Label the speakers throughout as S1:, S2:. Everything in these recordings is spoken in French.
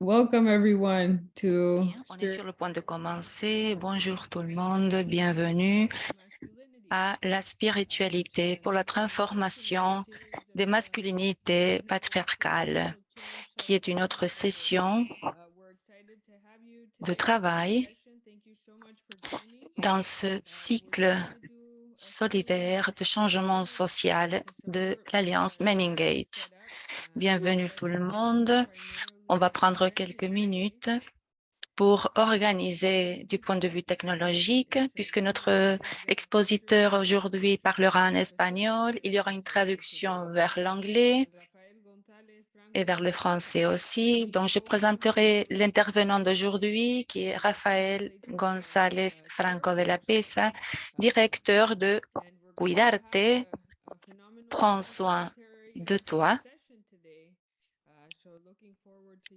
S1: Welcome everyone to
S2: Bien, on est
S1: Spirit
S2: sur le point de commencer. Bonjour tout le monde, bienvenue à la spiritualité pour la transformation des masculinités patriarcales, qui est une autre session de travail dans ce cycle solidaire de changement social de l'Alliance Meningate. Bienvenue tout le monde. On va prendre quelques minutes pour organiser du point de vue technologique, puisque notre expositeur aujourd'hui parlera en espagnol, il y aura une traduction vers l'anglais et vers le français aussi. Donc, je présenterai l'intervenant d'aujourd'hui, qui est Rafael González Franco de la Pesa, directeur de Cuidarte, prends soin de toi.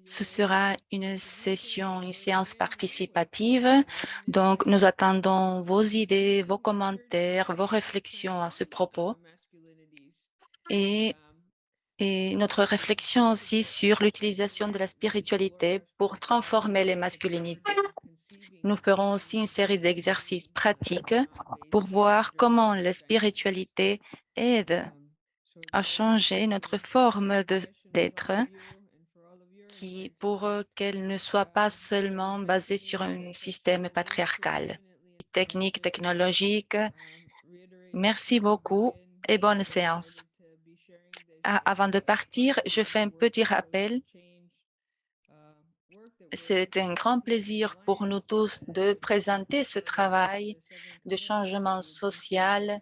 S2: Ce sera une session, une séance participative. Donc, nous attendons vos idées, vos commentaires, vos réflexions à ce propos et, et notre réflexion aussi sur l'utilisation de la spiritualité pour transformer les masculinités. Nous ferons aussi une série d'exercices pratiques pour voir comment la spiritualité aide à changer notre forme d'être pour qu'elle ne soit pas seulement basée sur un système patriarcal. Technique, technologique. Merci beaucoup et bonne séance. Avant de partir, je fais un petit rappel. C'est un grand plaisir pour nous tous de présenter ce travail de changement social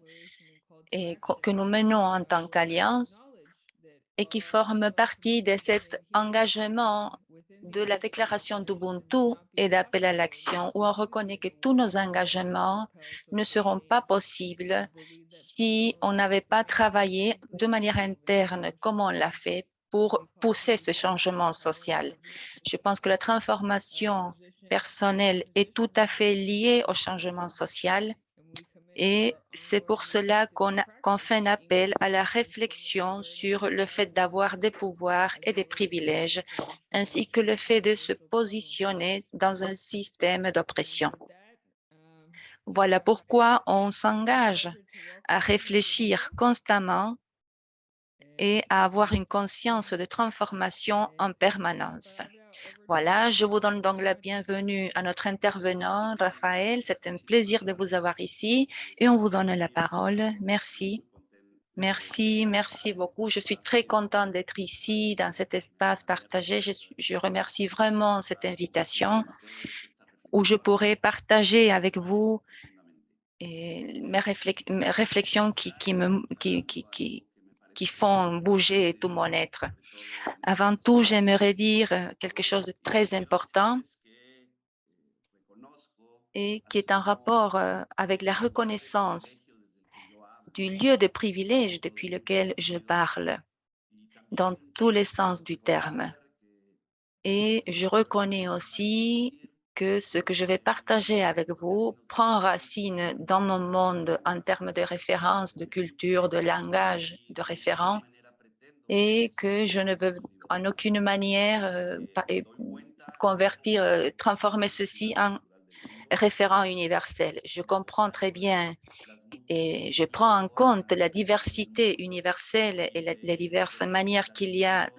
S2: et que nous menons en tant qu'Alliance et qui forme partie de cet engagement de la déclaration d'Ubuntu et d'appel à l'action, où on reconnaît que tous nos engagements ne seront pas possibles si on n'avait pas travaillé de manière interne comme on l'a fait pour pousser ce changement social. Je pense que la transformation personnelle est tout à fait liée au changement social et c'est pour cela qu'on fait un appel à la réflexion sur le fait d'avoir des pouvoirs et des privilèges, ainsi que le fait de se positionner dans un système d'oppression. Voilà pourquoi on s'engage à réfléchir constamment et à avoir une conscience de transformation en permanence. Voilà, je vous donne donc la bienvenue à notre intervenant, Raphaël. C'est un plaisir de vous avoir ici et on vous donne la parole. Merci. Merci, merci beaucoup. Je suis très contente d'être ici dans cet espace partagé. Je remercie vraiment cette invitation où je pourrai partager avec vous mes réflexions qui font bouger tout mon être. Avant tout, j'aimerais dire quelque chose de très important et qui est en rapport avec la reconnaissance du lieu de privilège depuis lequel je parle, dans tous les sens du terme. Et je reconnais aussi que ce que je vais partager avec vous prend racine dans mon monde en termes de référence, de culture, de langage, de référent, et que je ne veux en aucune manière convertir, transformer ceci en référent universel. Je comprends très bien et je prends en compte la diversité universelle et les diverses manières qu'il y a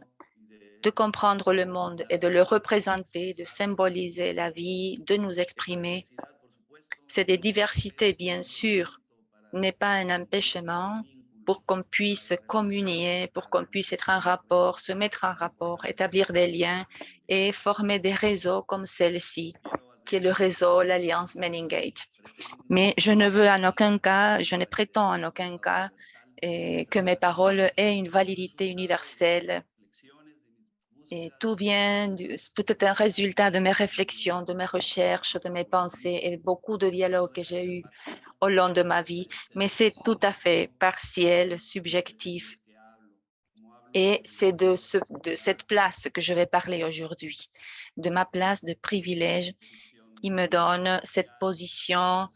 S2: de comprendre le monde et de le représenter, de symboliser la vie, de nous exprimer. C'est des diversités, bien sûr, n'est pas un empêchement pour qu'on puisse communier, pour qu'on puisse être en rapport, se mettre en rapport, établir des liens et former des réseaux comme celle-ci, qui est le réseau, l'Alliance Meningate. Mais je ne veux en aucun cas, je ne prétends en aucun cas que mes paroles aient une validité universelle. Et tout est un résultat de mes réflexions, de mes recherches, de mes pensées et beaucoup de dialogues que j'ai eus au long de ma vie. Mais c'est tout à fait partiel, subjectif. Et c'est de cette place que je vais parler aujourd'hui, de ma place de privilège qui me donne cette position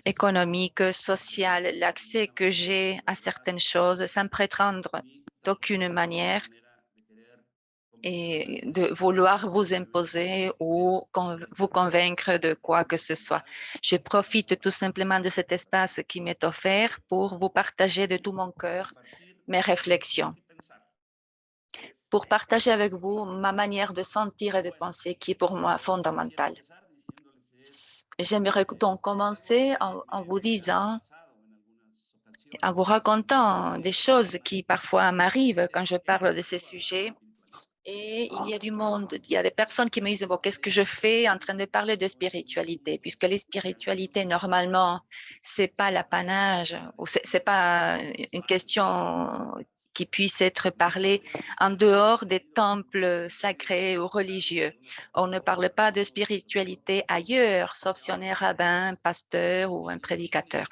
S2: économique, sociale, l'accès que j'ai à certaines choses sans prétendre d'aucune manière et de vouloir vous imposer ou vous convaincre de quoi que ce soit. Je profite tout simplement de cet espace qui m'est offert pour vous partager de tout mon cœur mes réflexions, pour partager avec vous ma manière de sentir et de penser qui est pour moi fondamentale. J'aimerais donc commencer en vous disant, en vous racontant des choses qui parfois m'arrivent quand je parle de ces sujets. Et il y a du monde, il y a des personnes qui me disent, bon, qu'est-ce que je fais en train de parler de spiritualité? Puisque les spiritualités, normalement, c'est pas l'apanage, ou c'est pas une question qui puisse être parlée en dehors des temples sacrés ou religieux. On ne parle pas de spiritualité ailleurs, sauf si on est rabbin, pasteur ou un prédicateur.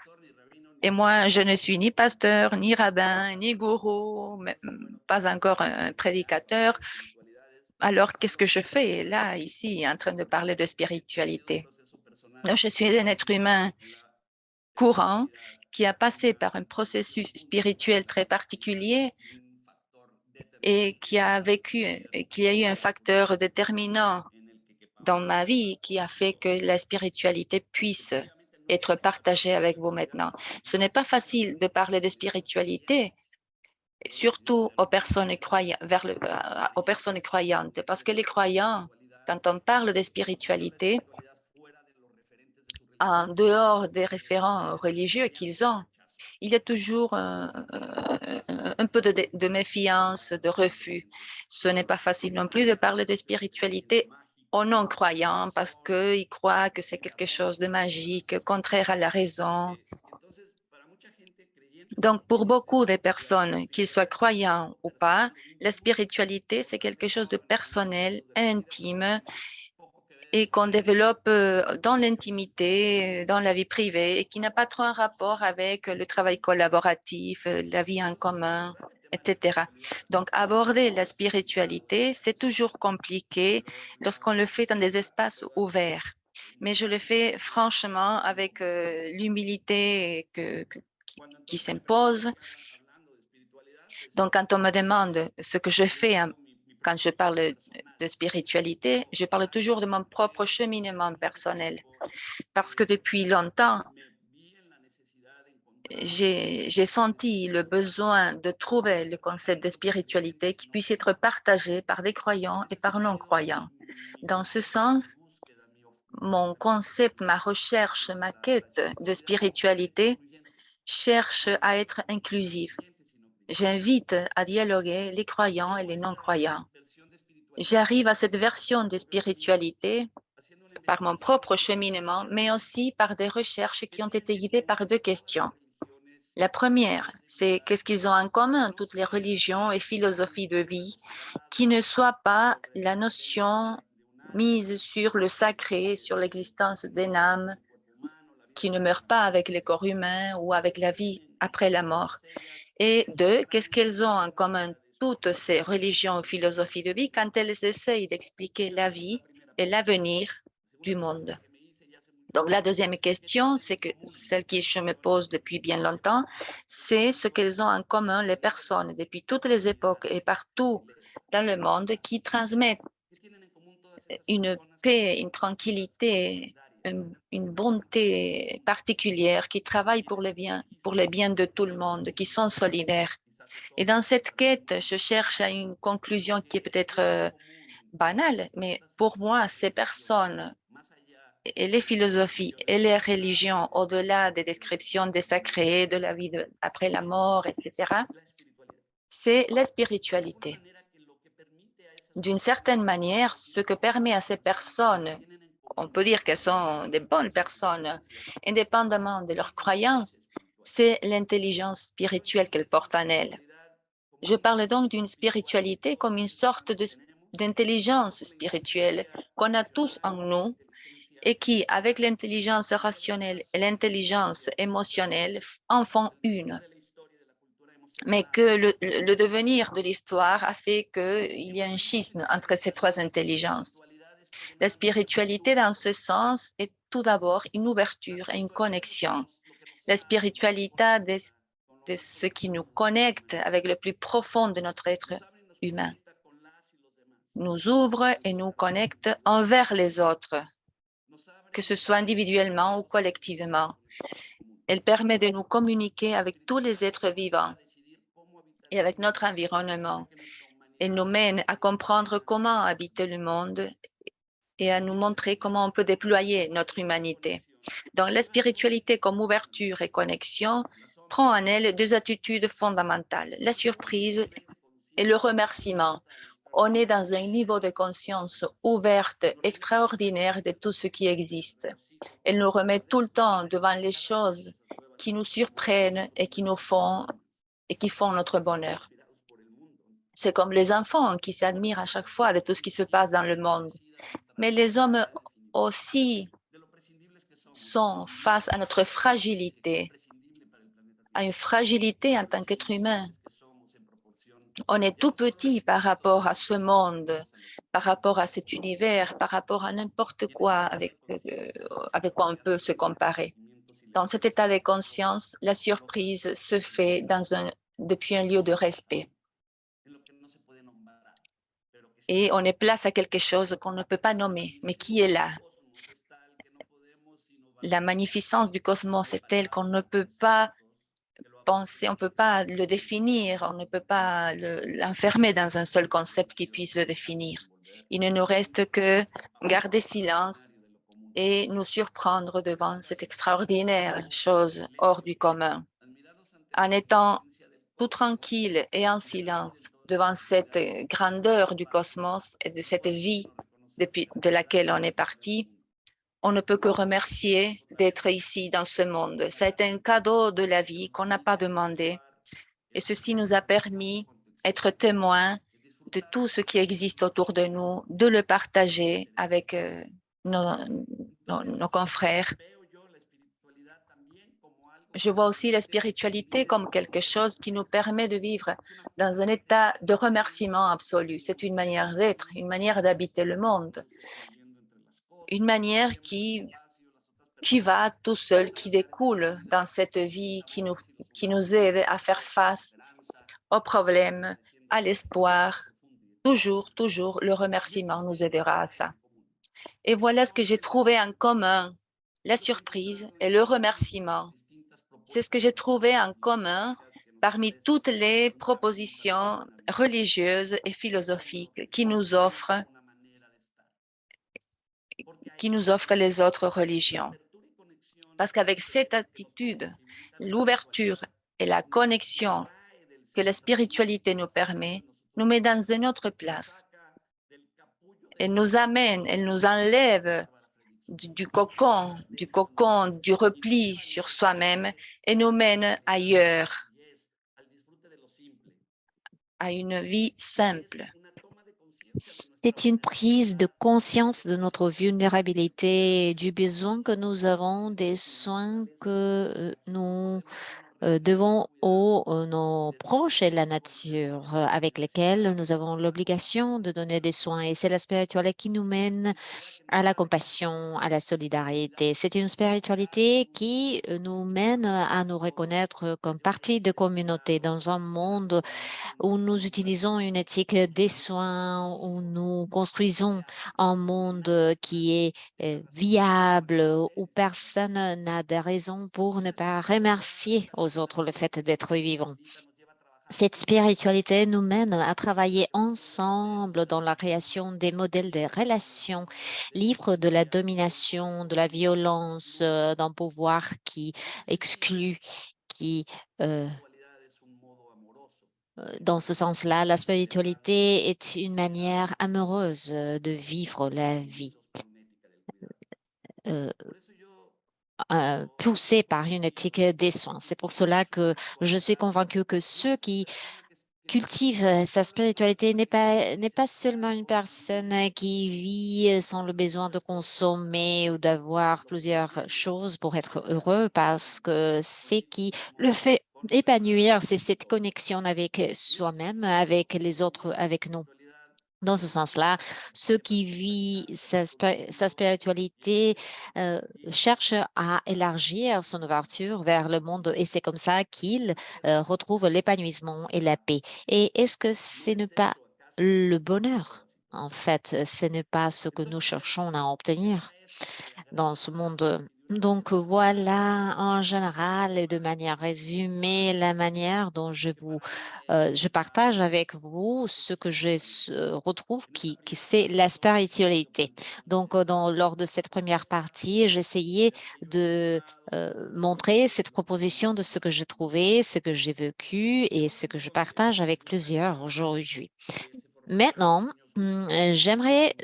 S2: Et moi, je ne suis ni pasteur, ni rabbin, ni gourou, pas encore un prédicateur. Alors, qu'est-ce que je fais là, ici, en train de parler de spiritualité? Je suis un être humain courant qui a passé par un processus spirituel très particulier et qui a vécu, qui a eu un facteur déterminant dans ma vie qui a fait que la spiritualité puisse être partagée avec vous maintenant. Ce n'est pas facile de parler de spiritualité, surtout aux personnes aux personnes croyantes, parce que les croyants, quand on parle de spiritualité, en dehors des référents religieux qu'ils ont, il y a toujours un peu de méfiance, de refus. Ce n'est pas facile non plus de parler de spiritualité aux non-croyants parce qu'ils croient que c'est quelque chose de magique, contraire à la raison. Donc, pour beaucoup de personnes, qu'ils soient croyants ou pas, la spiritualité, c'est quelque chose de personnel, intime et qu'on développe dans l'intimité, dans la vie privée et qui n'a pas trop un rapport avec le travail collaboratif, la vie en commun, etc. Donc, aborder la spiritualité, c'est toujours compliqué lorsqu'on le fait dans des espaces ouverts. Mais je le fais franchement avec l'humilité qui s'impose. Donc, quand on me demande ce que je fais quand je parle de spiritualité, je parle toujours de mon propre cheminement personnel. Parce que depuis longtemps, j'ai senti le besoin de trouver le concept de spiritualité qui puisse être partagé par des croyants et par non-croyants. Dans ce sens, mon concept, ma recherche, ma quête de spiritualité cherche à être inclusive. J'invite à dialoguer les croyants et les non-croyants. J'arrive à cette version de spiritualité par mon propre cheminement, mais aussi par des recherches qui ont été guidées par deux questions. La première, c'est qu'est-ce qu'ils ont en commun, toutes les religions et philosophies de vie, qui ne soient pas la notion mise sur le sacré, sur l'existence d'une âme qui ne meurt pas avec les corps humains ou avec la vie après la mort. Et deux, qu'est-ce qu'elles ont en commun toutes ces religions ou philosophies de vie quand elles essayent d'expliquer la vie et l'avenir du monde. Donc, la deuxième question, c'est que celle que je me pose depuis bien longtemps, c'est ce qu'elles ont en commun les personnes depuis toutes les époques et partout dans le monde qui transmettent une paix, une tranquillité, une bonté particulière, qui travaillent pour le bien de tout le monde, qui sont solidaires. Et dans cette quête, je cherche à une conclusion qui est peut-être banale, mais pour moi, ces personnes et les philosophies et les religions, au-delà des descriptions des sacrés, de la vie après la mort, etc., c'est la spiritualité. D'une certaine manière, ce que permet à ces personnes, on peut dire qu'elles sont des bonnes personnes, indépendamment de leurs croyances, c'est l'intelligence spirituelle qu'elles portent en elles. Je parle donc d'une spiritualité comme une sorte d'intelligence spirituelle qu'on a tous en nous et qui, avec l'intelligence rationnelle et l'intelligence émotionnelle, en font une. Mais que le devenir de l'histoire a fait qu'il y a un schisme entre ces trois intelligences. La spiritualité, dans ce sens, est tout d'abord une ouverture et une connexion. La spiritualité de ce qui nous connecte avec le plus profond de notre être humain. nous ouvre et nous connecte envers les autres, que ce soit individuellement ou collectivement. Elle permet de nous communiquer avec tous les êtres vivants et avec notre environnement. Elle nous mène à comprendre comment habiter le monde et à nous montrer comment on peut déployer notre humanité. Donc, la spiritualité comme ouverture et connexion prend en elle deux attitudes fondamentales, la surprise et le remerciement. On est dans un niveau de conscience ouverte, extraordinaire de tout ce qui existe. Elle nous remet tout le temps devant les choses qui nous surprennent et qui font notre bonheur. C'est comme les enfants qui s'admirent à chaque fois de tout ce qui se passe dans le monde. Mais les hommes aussi sont face à notre fragilité, à une fragilité en tant qu'être humain. On est tout petit par rapport à ce monde, par rapport à cet univers, par rapport à n'importe quoi avec quoi on peut se comparer. Dans cet état de conscience, la surprise se fait depuis un lieu de respect. Et on est place à quelque chose qu'on ne peut pas nommer, mais qui est là. La magnificence du cosmos est telle qu'on ne peut pas penser, on ne peut pas le définir, on ne peut pas l'enfermer dans un seul concept qui puisse le définir. Il ne nous reste que garder silence et nous surprendre devant cette extraordinaire chose hors du commun. En étant tout tranquille et en silence devant cette grandeur du cosmos et de cette vie de laquelle on est parti, on ne peut que remercier d'être ici dans ce monde. C'est un cadeau de la vie qu'on n'a pas demandé. Et ceci nous a permis d'être témoins de tout ce qui existe autour de nous, de le partager avec nos confrères. Je vois aussi la spiritualité comme quelque chose qui nous permet de vivre dans un état de remerciement absolu. C'est une manière d'être, une manière d'habiter le monde, une manière qui va tout seul, qui découle dans cette vie, qui nous aide à faire face aux problèmes, à l'espoir. Toujours, le remerciement nous aidera à ça. Et voilà ce que j'ai trouvé en commun, la surprise et le remerciement. C'est ce que j'ai trouvé en commun parmi toutes les propositions religieuses et philosophiques qui nous offrent les autres religions. Parce qu'avec cette attitude, l'ouverture et la connexion que la spiritualité nous permet, nous met dans une autre place. Elle nous amène, elle nous enlève du cocon, du repli sur soi-même et nous mène ailleurs, à une vie simple.
S3: C'est une prise de conscience de notre vulnérabilité, du besoin que nous avons, des soins que nous devons aux nos proches et la nature avec lesquels nous avons l'obligation de donner des soins. Et c'est la spiritualité qui nous mène à la compassion, à la solidarité. C'est une spiritualité qui nous mène à nous reconnaître comme partie de communauté dans un monde où nous utilisons une éthique des soins, où nous construisons un monde qui est viable, où personne n'a de raison pour ne pas remercier aux autres le fait d'être vivant. Cette spiritualité nous mène à travailler ensemble dans la création des modèles de relations libres de la domination, de la violence, d'un pouvoir qui exclut, qui dans ce sens-là, la spiritualité est une manière amoureuse de vivre la vie, poussée par une éthique des soins. C'est pour cela que je suis convaincue que ceux qui cultivent sa spiritualité n'est pas seulement une personne qui vit sans le besoin de consommer ou d'avoir plusieurs choses pour être heureux, parce que c'est qui le fait épanouir, c'est cette connexion avec soi-même, avec les autres, avec nous. Dans ce sens-là, ceux qui vivent sa spiritualité cherchent à élargir son ouverture vers le monde et c'est comme ça qu'ils retrouvent l'épanouissement et la paix. Et est-ce que ce n'est pas le bonheur En fait, ce n'est pas ce que nous cherchons à obtenir dans ce monde. Donc voilà, en général et de manière résumée, la manière dont je partage avec vous ce que retrouve qui c'est la spiritualité. Donc lors de cette première partie, j'essayais de montrer cette proposition de ce que j'ai trouvé, ce que j'ai vécu et ce que je partage avec plusieurs aujourd'hui. Maintenant, j'aimerais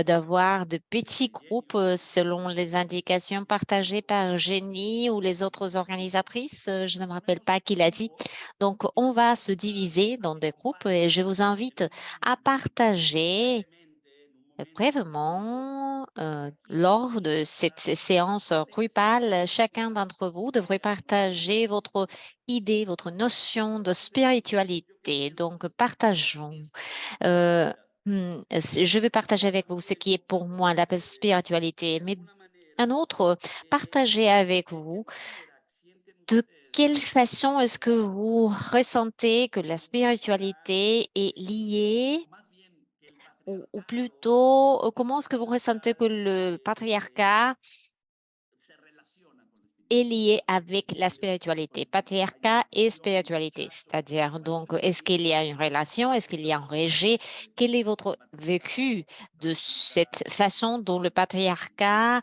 S3: d'avoir de petits groupes selon les indications partagées par Jenny ou les autres organisatrices. Je ne me rappelle pas qui l'a dit. Donc, on va se diviser dans des groupes et je vous invite à partager brièvement lors de cette séance Drupal. Chacun d'entre vous devrait partager votre idée, votre notion de spiritualité. Donc, partageons. Je vais partager avec vous ce qui est pour moi la spiritualité, mais un autre, partager avec vous de quelle façon est-ce que vous ressentez que la spiritualité est liée, ou plutôt, comment est-ce que vous ressentez que le patriarcat est lié avec la spiritualité, patriarcat et spiritualité, c'est-à-dire, donc, est-ce qu'il y a une relation, est-ce qu'il y a un rejet? Quel est votre vécu de cette façon dont le patriarcat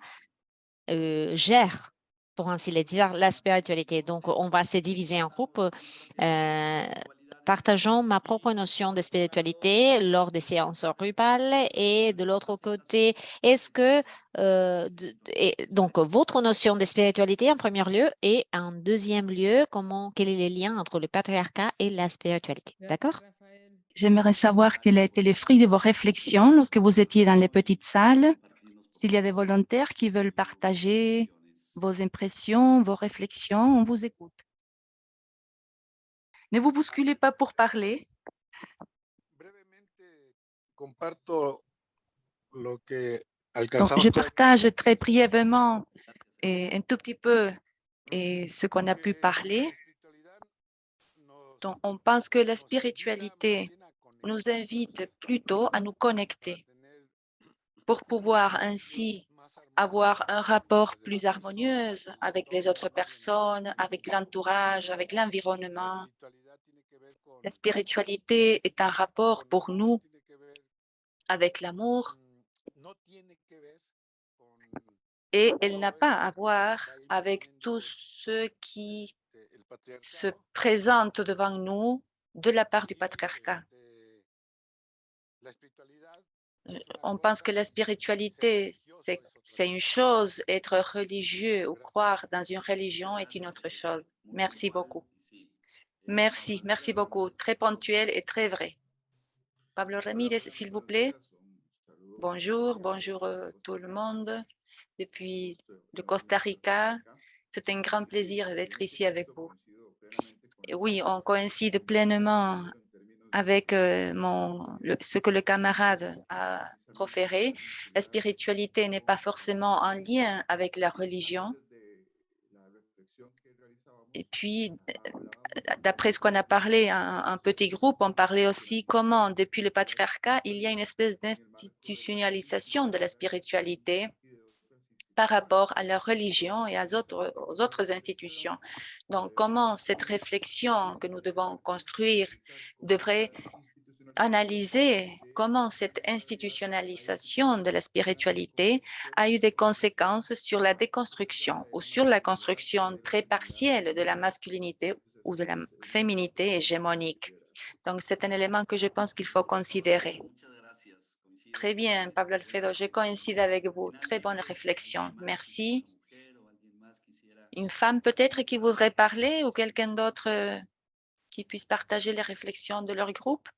S3: gère, pour ainsi le dire, la spiritualité? Donc, on va se diviser en groupes. Partageons ma propre notion de spiritualité lors des séances Drupal et de l'autre côté, est-ce que donc votre notion de spiritualité en premier lieu et en deuxième lieu, quel est le lien entre le patriarcat et la spiritualité? D'accord?
S2: J'aimerais savoir quel a été le fruit de vos réflexions lorsque vous étiez dans les petites salles. S'il y a des volontaires qui veulent partager vos impressions, vos réflexions, on vous écoute. Ne vous bousculez pas pour parler. Donc, je partage très brièvement et un tout petit peu ce qu'on a pu parler. Donc, on pense que la spiritualité nous invite plutôt à nous connecter pour pouvoir ainsi avoir un rapport plus harmonieux avec les autres personnes, avec l'entourage, avec l'environnement. La spiritualité est un rapport pour nous avec l'amour et elle n'a pas à voir avec tout ce qui se présente devant nous de la part du patriarcat. On pense que la spiritualité, c'est une chose, être religieux ou croire dans une religion est une autre chose. Merci beaucoup. Merci beaucoup. Très ponctuel et très vrai. Pablo Ramírez, s'il vous plaît. Bonjour tout le monde. Depuis le Costa Rica, c'est un grand plaisir d'être ici avec vous. Et oui, on coïncide pleinement avec ce que le camarade a proféré. La spiritualité n'est pas forcément en lien avec la religion. Et puis, d'après ce qu'on a parlé, un petit groupe, on parlait aussi comment, depuis le patriarcat, il y a une espèce d'institutionnalisation de la spiritualité par rapport à la religion et aux autres institutions. Donc, comment cette réflexion que nous devons construire devrait analyser comment cette institutionnalisation de la spiritualité a eu des conséquences sur la déconstruction ou sur la construction très partielle de la masculinité ou de la féminité hégémonique. Donc, c'est un élément que je pense qu'il faut considérer. Très bien, Pablo Alfredo, je coïncide avec vous. Très bonne réflexion. Merci. Une femme peut-être qui voudrait parler ou quelqu'un d'autre qui puisse partager les réflexions de leur groupe?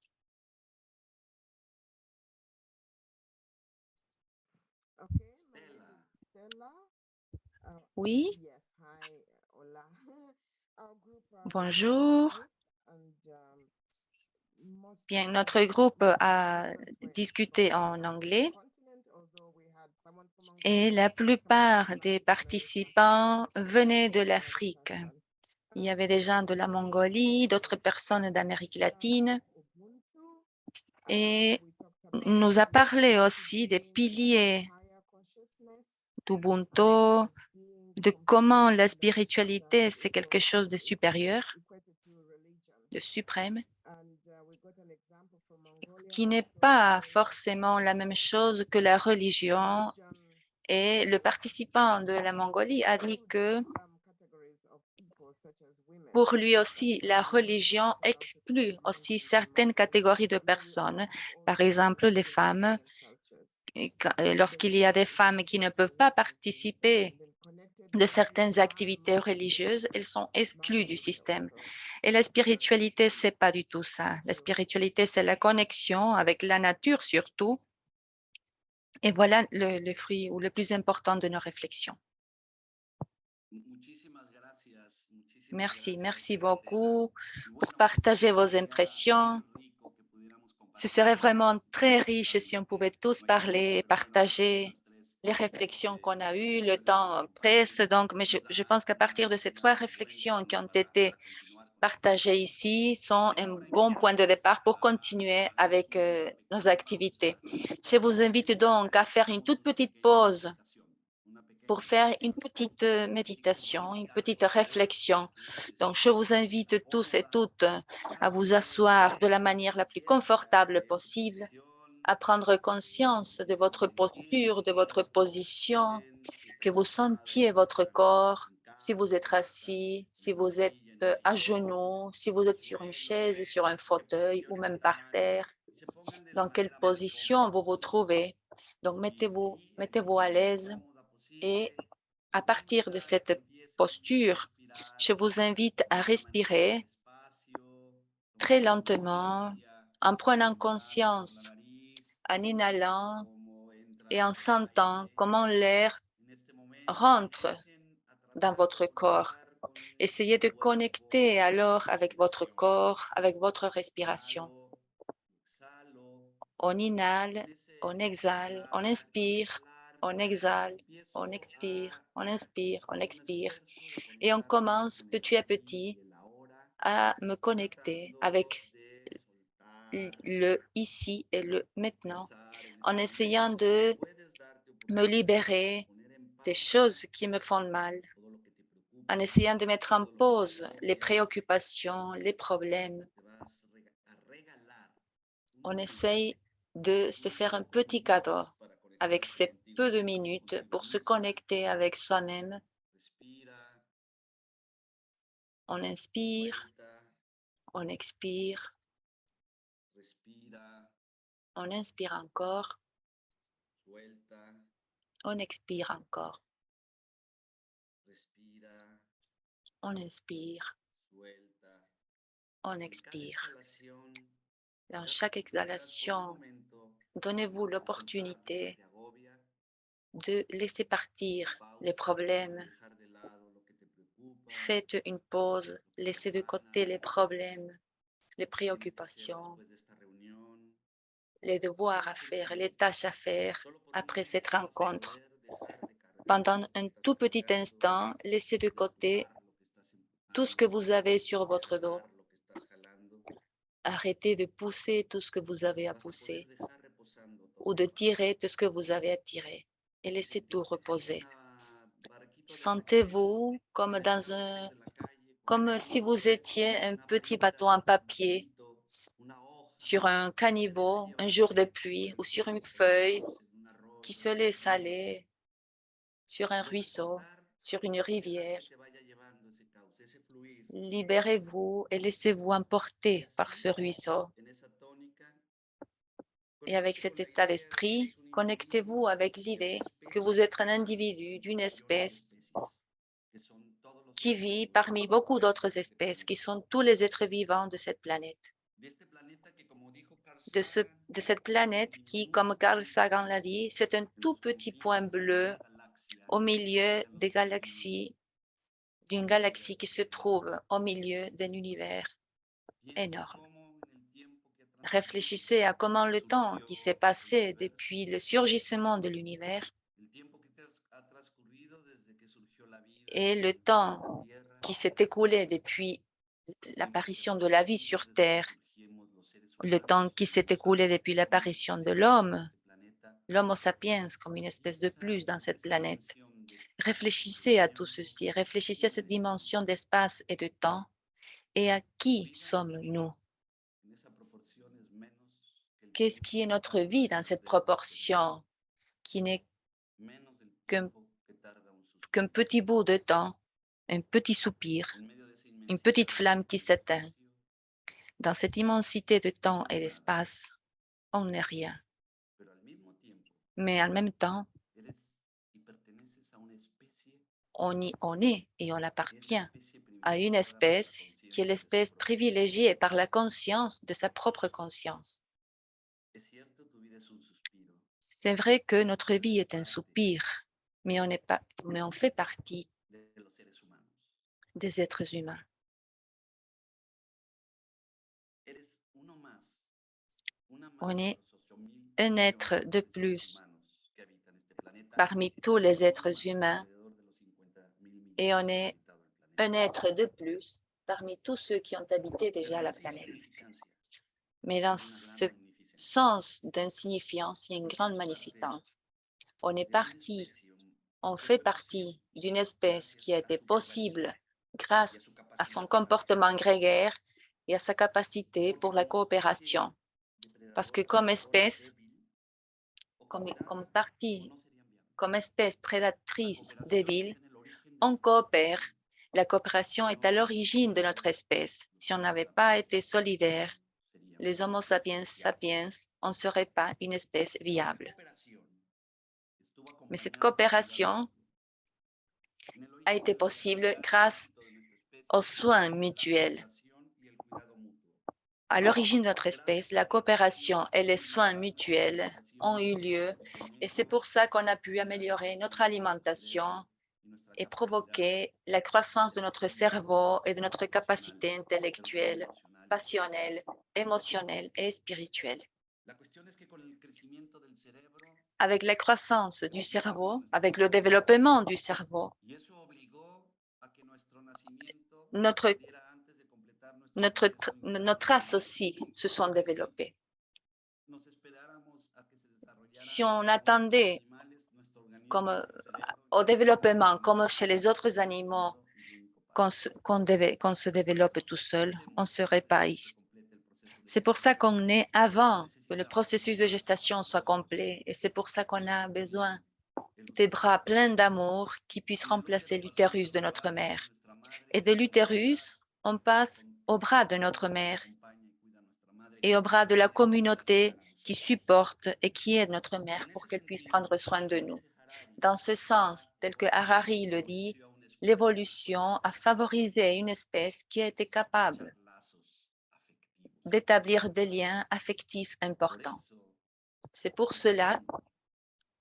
S2: Oui, bonjour. Bien, notre groupe a discuté en anglais et la plupart des participants venaient de l'Afrique. Il y avait des gens de la Mongolie, d'autres personnes d'Amérique latine et nous a parlé aussi des piliers d'Ubuntu, de comment la spiritualité, c'est quelque chose de supérieur, de suprême, qui n'est pas forcément la même chose que la religion. Et le participant de la Mongolie a dit que pour lui aussi, la religion exclut aussi certaines catégories de personnes, par exemple les femmes. Lorsqu'il y a des femmes qui ne peuvent pas participer de certaines activités religieuses, elles sont exclues du système. Et la spiritualité, c'est pas du tout ça. La spiritualité, c'est la connexion avec la nature surtout. Et voilà le fruit ou le plus important de nos réflexions. Merci beaucoup pour partager vos impressions. Ce serait vraiment très riche si on pouvait tous parler et partager les réflexions qu'on a eues. Le temps presse, donc, mais je pense qu'à partir de ces 3 réflexions qui ont été partagées ici sont un bon point de départ pour continuer avec nos activités. Je vous invite donc à faire une toute petite pause pour faire une petite méditation, une petite réflexion. Donc, je vous invite tous et toutes à vous asseoir de la manière la plus confortable possible, à prendre conscience de votre posture, de votre position, que vous sentiez votre corps, si vous êtes assis, si vous êtes à genoux, si vous êtes sur une chaise, sur un fauteuil ou même par terre, dans quelle position vous vous trouvez. Donc, mettez-vous à l'aise et à partir de cette posture, je vous invite à respirer très lentement en prenant conscience, en inhalant et en sentant comment l'air rentre dans votre corps. Essayez de connecter alors avec votre corps, avec votre respiration. On inhale, on exhale, on inspire, on exhale, on expire, on inspire, on expire. Et on commence petit à petit à me connecter avec le ici et le maintenant, en essayant de me libérer des choses qui me font mal, en essayant de mettre en pause les préoccupations, les problèmes. On essaye de se faire un petit cadeau avec ces peu de minutes pour se connecter avec soi-même. On inspire, on expire, on inspire encore, on expire encore, on inspire, on expire. Dans chaque exhalation, donnez-vous l'opportunité de laisser partir les problèmes. Faites une pause, laissez de côté les problèmes, les préoccupations, les devoirs à faire, les tâches à faire après cette rencontre. Pendant un tout petit instant, laissez de côté tout ce que vous avez sur votre dos. Arrêtez de pousser tout ce que vous avez à pousser ou de tirer tout ce que vous avez à tirer et laissez tout reposer. Sentez-vous comme si vous étiez un petit bateau en papier sur un caniveau un jour de pluie ou sur une feuille qui se laisse aller sur un ruisseau, sur une rivière. Libérez-vous et laissez-vous emporter par ce ruisseau. Et avec cet état d'esprit, connectez-vous avec l'idée que vous êtes un individu d'une espèce qui vit parmi beaucoup d'autres espèces, qui sont tous les êtres vivants de cette planète. De cette planète qui, comme Carl Sagan l'a dit, c'est un tout petit point bleu au milieu des galaxies, d'une galaxie qui se trouve au milieu d'un univers énorme. Réfléchissez à comment le temps qui s'est passé depuis le surgissement de l'univers et le temps qui s'est écoulé depuis l'apparition de la vie sur Terre le temps qui s'est écoulé depuis l'apparition de l'Homo sapiens comme une espèce de plus dans cette planète. Réfléchissez à tout ceci, réfléchissez à cette dimension d'espace et de temps et à qui sommes-nous? Qu'est-ce qui est notre vie dans cette proportion qui n'est qu'un petit bout de temps, un petit soupir, une petite flamme qui s'éteint? Dans cette immensité de temps et d'espace, on n'est rien. Mais en même temps, on est et on appartient à une espèce qui est l'espèce privilégiée par la conscience de sa propre conscience. C'est vrai que notre vie est un soupir, mais on fait partie des êtres humains. On est un être de plus parmi tous les êtres humains et on est un être de plus parmi tous ceux qui ont habité déjà la planète. Mais dans ce sens d'insignifiance, il y a une grande magnificence. On fait partie d'une espèce qui a été possible grâce à son comportement grégaire et à sa capacité pour la coopération. Parce que comme espèce, comme espèce prédatrice débile, on coopère. La coopération est à l'origine de notre espèce. Si on n'avait pas été solidaires, les Homo sapiens sapiens, on ne serait pas une espèce viable. Mais cette coopération a été possible grâce aux soins mutuels. À l'origine de notre espèce, la coopération et les soins mutuels ont eu lieu et c'est pour ça qu'on a pu améliorer notre alimentation et provoquer la croissance de notre cerveau et de notre capacité intellectuelle, passionnelle, émotionnelle et spirituelle. Avec la croissance du cerveau, avec le développement du cerveau, nos traces aussi se sont développées. Si on attendait au développement, comme chez les autres animaux, qu'on se développe tout seul, on ne serait pas ici. C'est pour ça qu'on est avant que le processus de gestation soit complet et c'est pour ça qu'on a besoin des bras pleins d'amour qui puissent remplacer l'utérus de notre mère. Et de l'utérus, on passe au bras de notre mère et au bras de la communauté qui supporte et qui aide notre mère pour qu'elle puisse prendre soin de nous. Dans ce sens, tel que Harari le dit, l'évolution a favorisé une espèce qui a été capable d'établir des liens affectifs importants. C'est pour cela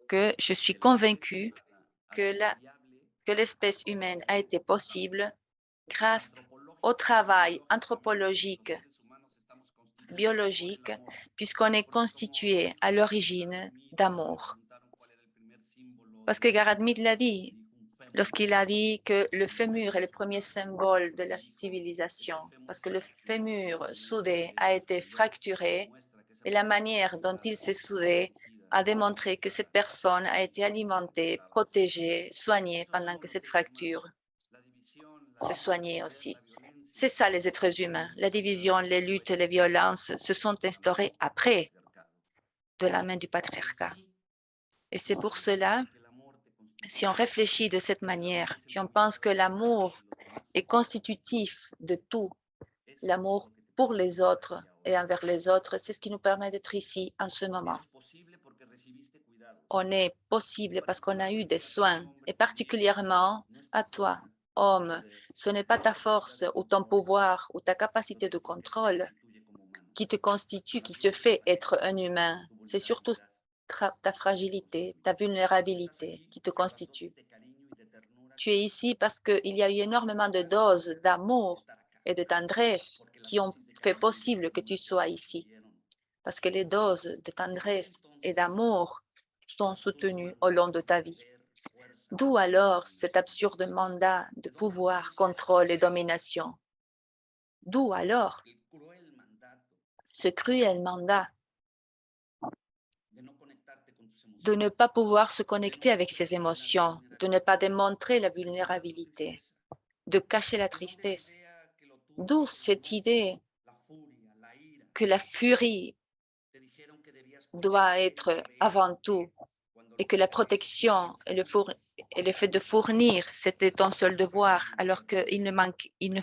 S2: que je suis convaincue que l'espèce humaine a été possible grâce au travail anthropologique, biologique, puisqu'on est constitué à l'origine d'amour. Parce que Garad-Mid l'a dit, lorsqu'il a dit que le fémur est le premier symbole de la civilisation, parce que le fémur soudé a été fracturé et la manière dont il s'est soudé a démontré que cette personne a été alimentée, protégée, soignée pendant que cette fracture se soignait aussi. C'est ça les êtres humains. La division, les luttes, les violences se sont instaurées après de la main du patriarcat. Et c'est pour cela, si on réfléchit de cette manière, si on pense que l'amour est constitutif de tout, l'amour pour les autres et envers les autres, c'est ce qui nous permet d'être ici en ce moment. On est possible parce qu'on a eu des soins, et particulièrement à toi, homme. Ce n'est pas ta force ou ton pouvoir ou ta capacité de contrôle qui te constitue, qui te fait être un humain. C'est surtout ta fragilité, ta vulnérabilité qui te constitue. Tu es ici parce qu'il y a eu énormément de doses d'amour et de tendresse qui ont fait possible que tu sois ici. Parce que les doses de tendresse et d'amour sont soutenues au long de ta vie. D'où alors cet absurde mandat de pouvoir, contrôle et domination? D'où alors ce cruel mandat de ne pas pouvoir se connecter avec ses émotions, de ne pas démontrer la vulnérabilité, de cacher la tristesse. D'où cette idée que la furie doit être avant tout et que la protection et le fait de fournir, c'était ton seul devoir, alors qu'il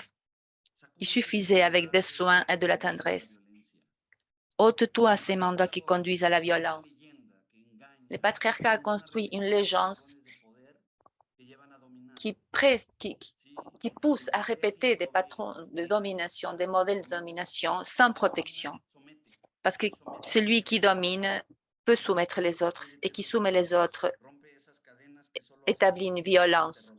S2: suffisait avec des soins et de la tendresse. Ôte-toi ces mandats qui conduisent à la violence. Le patriarcat a construit une légende qui pousse à répéter des patrons de domination, des modèles de domination sans protection. Parce que celui qui domine peut soumettre les autres et qui soumet les autres établit une violence.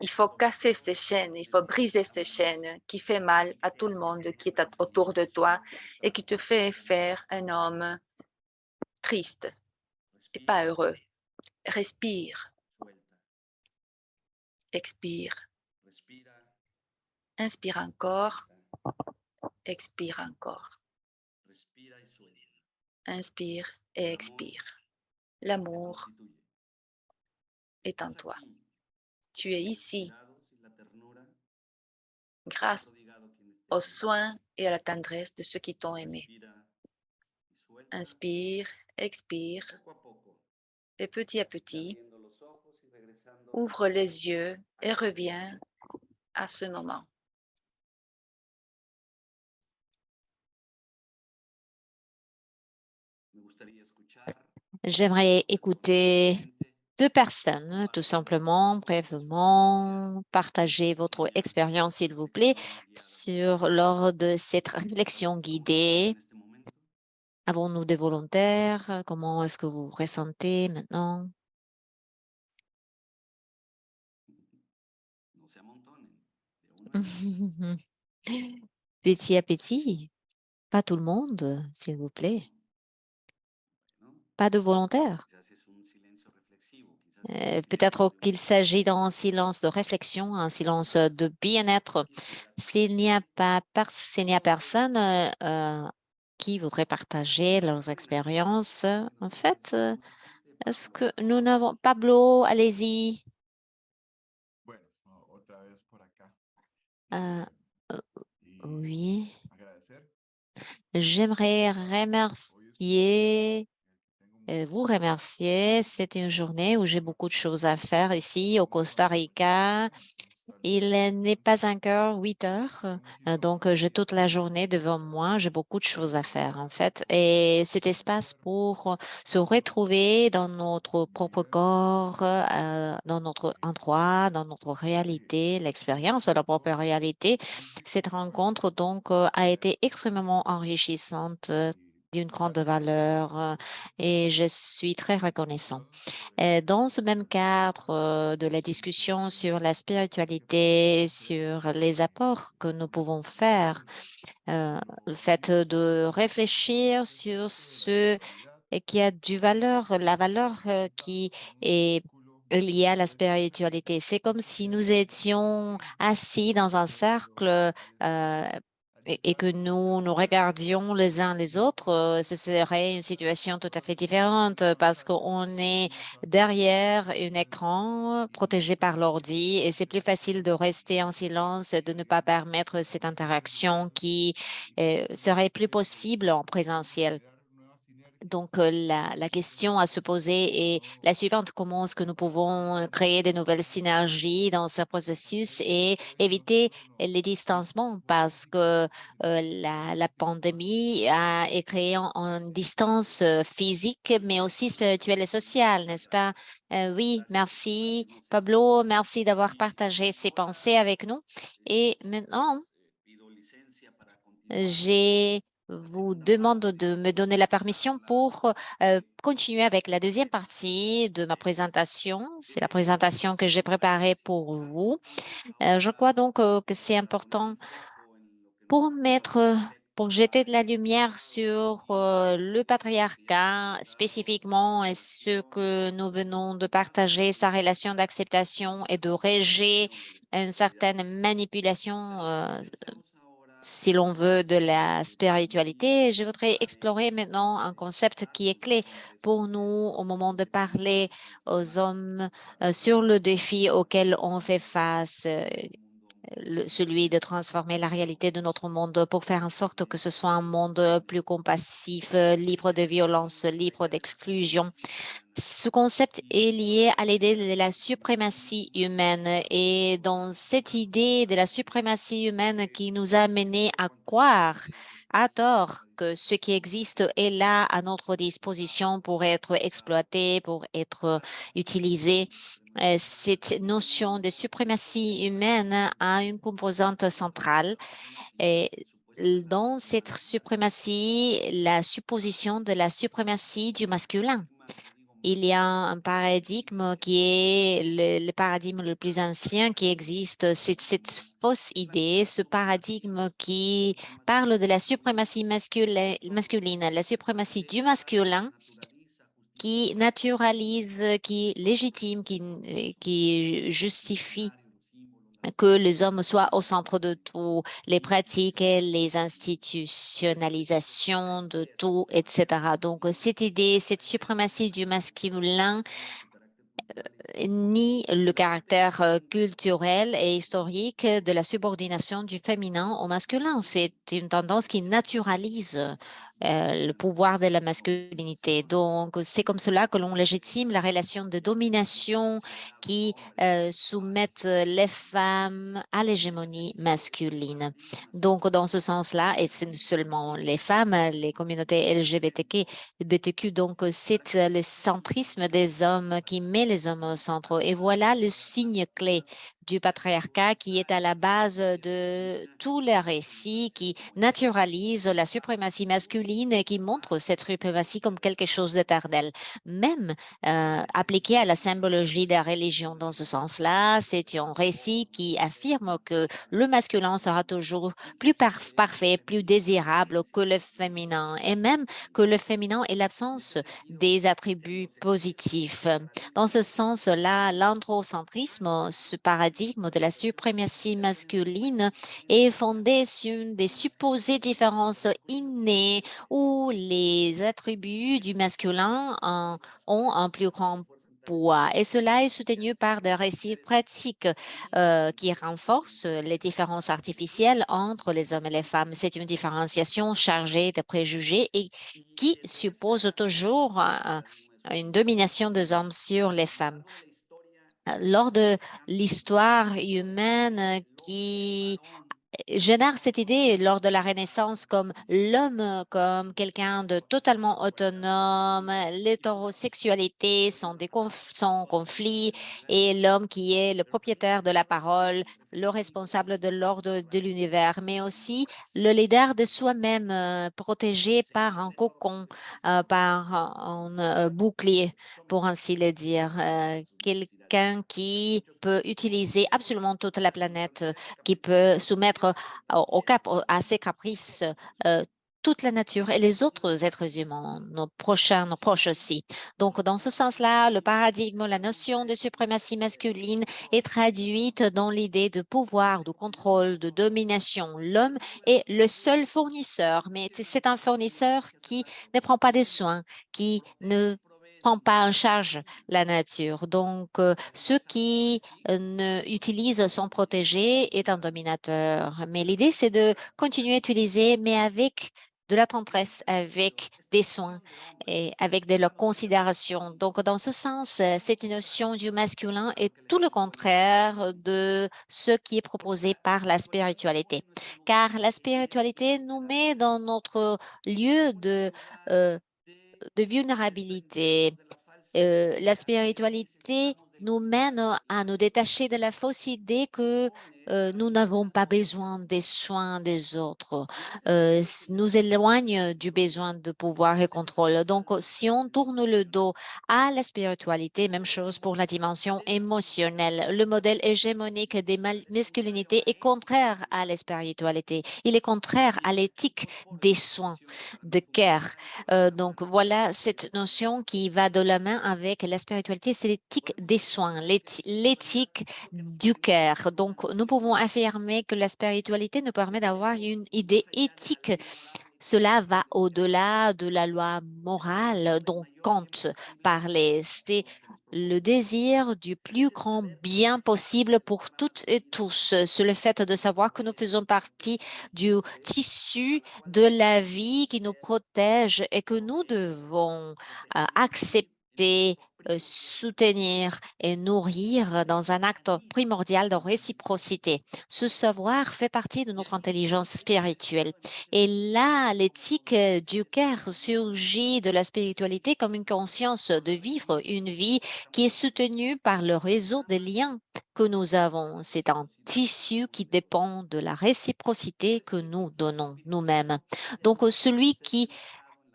S2: Il faut casser ces chaînes, il faut briser ces chaînes qui fait mal à tout le monde qui est autour de toi et qui te fait faire un homme triste et pas heureux. Respire, expire, inspire encore, expire encore. Inspire et expire. L'amour est en toi. Tu es ici grâce aux soins et à la tendresse de ceux qui t'ont aimé. Inspire, expire et petit à petit, ouvre les yeux et reviens à ce moment.
S3: J'aimerais écouter 2 personnes, tout simplement, brièvement, partager votre expérience, s'il vous plaît, lors de cette réflexion guidée. Avons-nous des volontaires? Comment est-ce que vous vous ressentez maintenant? Petit à petit, pas tout le monde, s'il vous plaît. Pas de volontaires. Peut-être qu'il s'agit d'un silence de réflexion, un silence de bien-être. S'il n'y a personne qui voudrait partager leurs expériences, en fait, est-ce que nous n'avons... Pablo, allez-y. Euh, euh, oui, j'aimerais vous remercier. C'est une journée où j'ai beaucoup de choses à faire ici au Costa Rica. Il n'est pas encore 8 heures, donc j'ai toute la journée devant moi. J'ai beaucoup de choses à faire, en fait. Et cet espace pour se retrouver dans notre propre corps, dans notre endroit, dans notre réalité, l'expérience de la propre réalité. Cette rencontre, donc, a été extrêmement enrichissante, d'une grande valeur, et je suis très reconnaissant. Dans ce même cadre de la discussion sur la spiritualité, sur les apports que nous pouvons faire, le fait de réfléchir sur ce qui a la valeur qui est liée à la spiritualité. C'est comme si nous étions assis dans un cercle et que nous nous regardions les uns les autres. Ce serait une situation tout à fait différente parce qu'on est derrière un écran protégé par l'ordi et c'est plus facile de rester en silence et de ne pas permettre cette interaction qui serait plus possible en présentiel. Donc, la question à se poser est la suivante. Comment est-ce que nous pouvons créer de nouvelles synergies dans ce processus et éviter les distancements parce que la pandémie a créé en distance physique, mais aussi spirituelle et sociale, n'est-ce pas? Oui, merci Pablo, merci d'avoir partagé ces pensées avec nous. Et maintenant, je vous demande de me donner la permission pour continuer avec la deuxième partie de ma présentation. C'est la présentation que j'ai préparée pour vous. Je crois donc que c'est important pour pour jeter de la lumière sur le patriarcat spécifiquement et ce que nous venons de partager, sa relation d'acceptation et de rejet, une certaine manipulation si l'on veut, de la spiritualité. Je voudrais explorer maintenant un concept qui est clé pour nous au moment de parler aux hommes sur le défi auquel on fait face, celui de transformer la réalité de notre monde pour faire en sorte que ce soit un monde plus compassif, libre de violence, libre d'exclusion. Ce concept est lié à l'idée de la suprématie humaine et dans cette idée de la suprématie humaine qui nous a menés à croire à tort que ce qui existe est là à notre disposition pour être exploité, pour être utilisé. Cette notion de suprématie humaine a une composante centrale et dans cette suprématie, la supposition de la suprématie du masculin. Il y a un paradigme qui est le paradigme le plus ancien qui existe, c'est cette fausse idée, ce paradigme qui parle de la suprématie masculine, la suprématie du masculin qui naturalise, qui légitime, qui justifie que les hommes soient au centre de tout, les pratiques et les institutionnalisations de tout, etc. Donc, cette idée, cette suprématie du masculin ni le caractère culturel et historique de la subordination du féminin au masculin. C'est une tendance qui naturalise le pouvoir de la masculinité. Donc, c'est comme cela que l'on légitime la relation de domination qui soumettent les femmes à l'hégémonie masculine. Donc, dans ce sens-là, et c'est seulement les femmes, les communautés LGBTQ, donc c'est le centrisme des hommes qui met les hommes au centre. Et voilà le signe clé du patriarcat qui est à la base de tous les récits qui naturalisent la suprématie masculine et qui montrent cette suprématie comme quelque chose d'éternel. Même appliqué à la symbologie de la religion dans ce sens-là, c'est un récit qui affirme que le masculin sera toujours plus parfait, plus désirable que le féminin et même que le féminin est l'absence des attributs positifs. Dans ce sens-là, l'androcentrisme, ce paradigme de la suprématie masculine, est fondé sur des supposées différences innées où les attributs du masculin ont un plus grand poids. Et cela est soutenu par des récits pratiques qui renforcent les différences artificielles entre les hommes et les femmes. C'est une différenciation chargée de préjugés et qui suppose toujours une domination des hommes sur les femmes. Lors de l'histoire humaine qui génère cette idée lors de la Renaissance comme l'homme comme quelqu'un de totalement autonome, l'hétérosexualité sans conflit et l'homme qui est le propriétaire de la parole, le responsable de l'ordre de l'univers, mais aussi le leader de soi-même, protégé par un cocon, par un bouclier, pour ainsi le dire. Quelqu'un qui peut utiliser absolument toute la planète, qui peut soumettre à ses caprices toute la nature et les autres êtres humains, nos prochains, nos proches aussi. Donc, dans ce sens-là, le paradigme, la notion de suprématie masculine est traduite dans l'idée de pouvoir, de contrôle, de domination. L'homme est le seul fournisseur, mais c'est un fournisseur qui ne prend pas des soins, qui ne prend pas en charge la nature. Donc, ceux qui ne utilise sans protéger est un dominateur. Mais l'idée, c'est de continuer à utiliser, mais avec de la tendresse, avec des soins et avec de la considération. Donc, dans ce sens, cette notion du masculin est tout le contraire de ce qui est proposé par la spiritualité. Car la spiritualité nous met dans notre lieu de vulnérabilité. La spiritualité nous mène à nous détacher de la fausse idée que nous n'avons pas besoin des soins des autres, nous éloigne du besoin de pouvoir et contrôle. Donc, si on tourne le dos à la spiritualité, même chose pour la dimension émotionnelle. Le modèle hégémonique des masculinités est contraire à la spiritualité. Il est contraire à l'éthique des soins, de care. Donc, voilà cette notion qui va de la main avec la spiritualité, c'est l'éthique des soins, l'éthique du care. Donc, nous pouvons pouvons affirmer que la spiritualité nous permet d'avoir une idée éthique. Cela va au-delà de la loi morale dont Kant parlait. C'est le désir du plus grand bien possible pour toutes et tous. C'est le fait de savoir que nous faisons partie du tissu de la vie qui nous protège et que nous devons accepter, soutenir et nourrir dans un acte primordial de réciprocité. Ce savoir fait partie de notre intelligence spirituelle. Et là, l'éthique du cœur surgit de la spiritualité comme une conscience de vivre une vie qui est soutenue par le réseau des liens que nous avons. C'est un tissu qui dépend de la réciprocité que nous donnons nous-mêmes. Donc, celui qui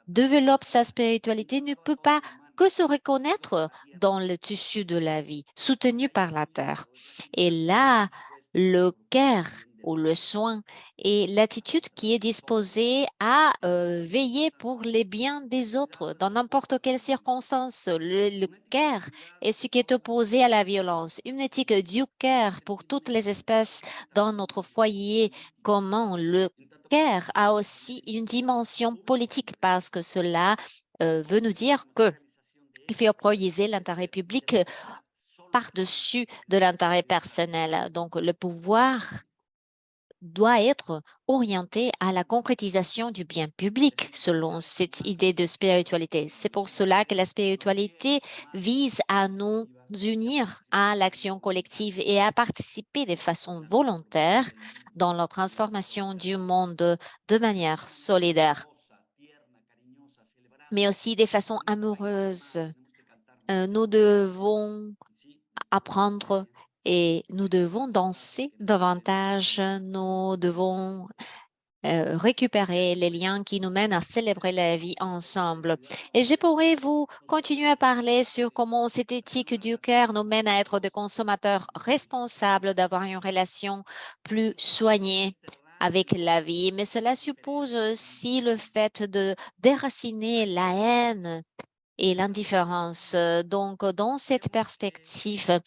S3: développe sa spiritualité ne peut pas que se reconnaître dans le tissu de la vie, soutenu par la terre. Et là, le cœur ou le soin est l'attitude qui est disposée à veiller pour les biens des autres dans n'importe quelle circonstance. Le cœur est ce qui est opposé à la violence. Une éthique du cœur pour toutes les espèces dans notre foyer commun. Le cœur a aussi une dimension politique parce que cela veut nous dire que il faut prioriser l'intérêt public par-dessus de l'intérêt personnel. Donc, le pouvoir doit être orienté à la concrétisation du bien public selon cette idée de spiritualité. C'est pour cela que la spiritualité vise à nous unir à l'action collective et à participer de façon volontaire dans la transformation du monde de manière solidaire, mais aussi de façon amoureuse. Nous devons apprendre et nous devons danser davantage. Nous devons récupérer les liens qui nous mènent à célébrer la vie ensemble. Et je pourrais vous continuer à parler sur comment cette éthique du cœur nous mène à être des consommateurs responsables, d'avoir une relation plus soignée avec la vie, mais cela suppose aussi le fait de déraciner la haine et l'indifférence. Donc, dans cette perspective,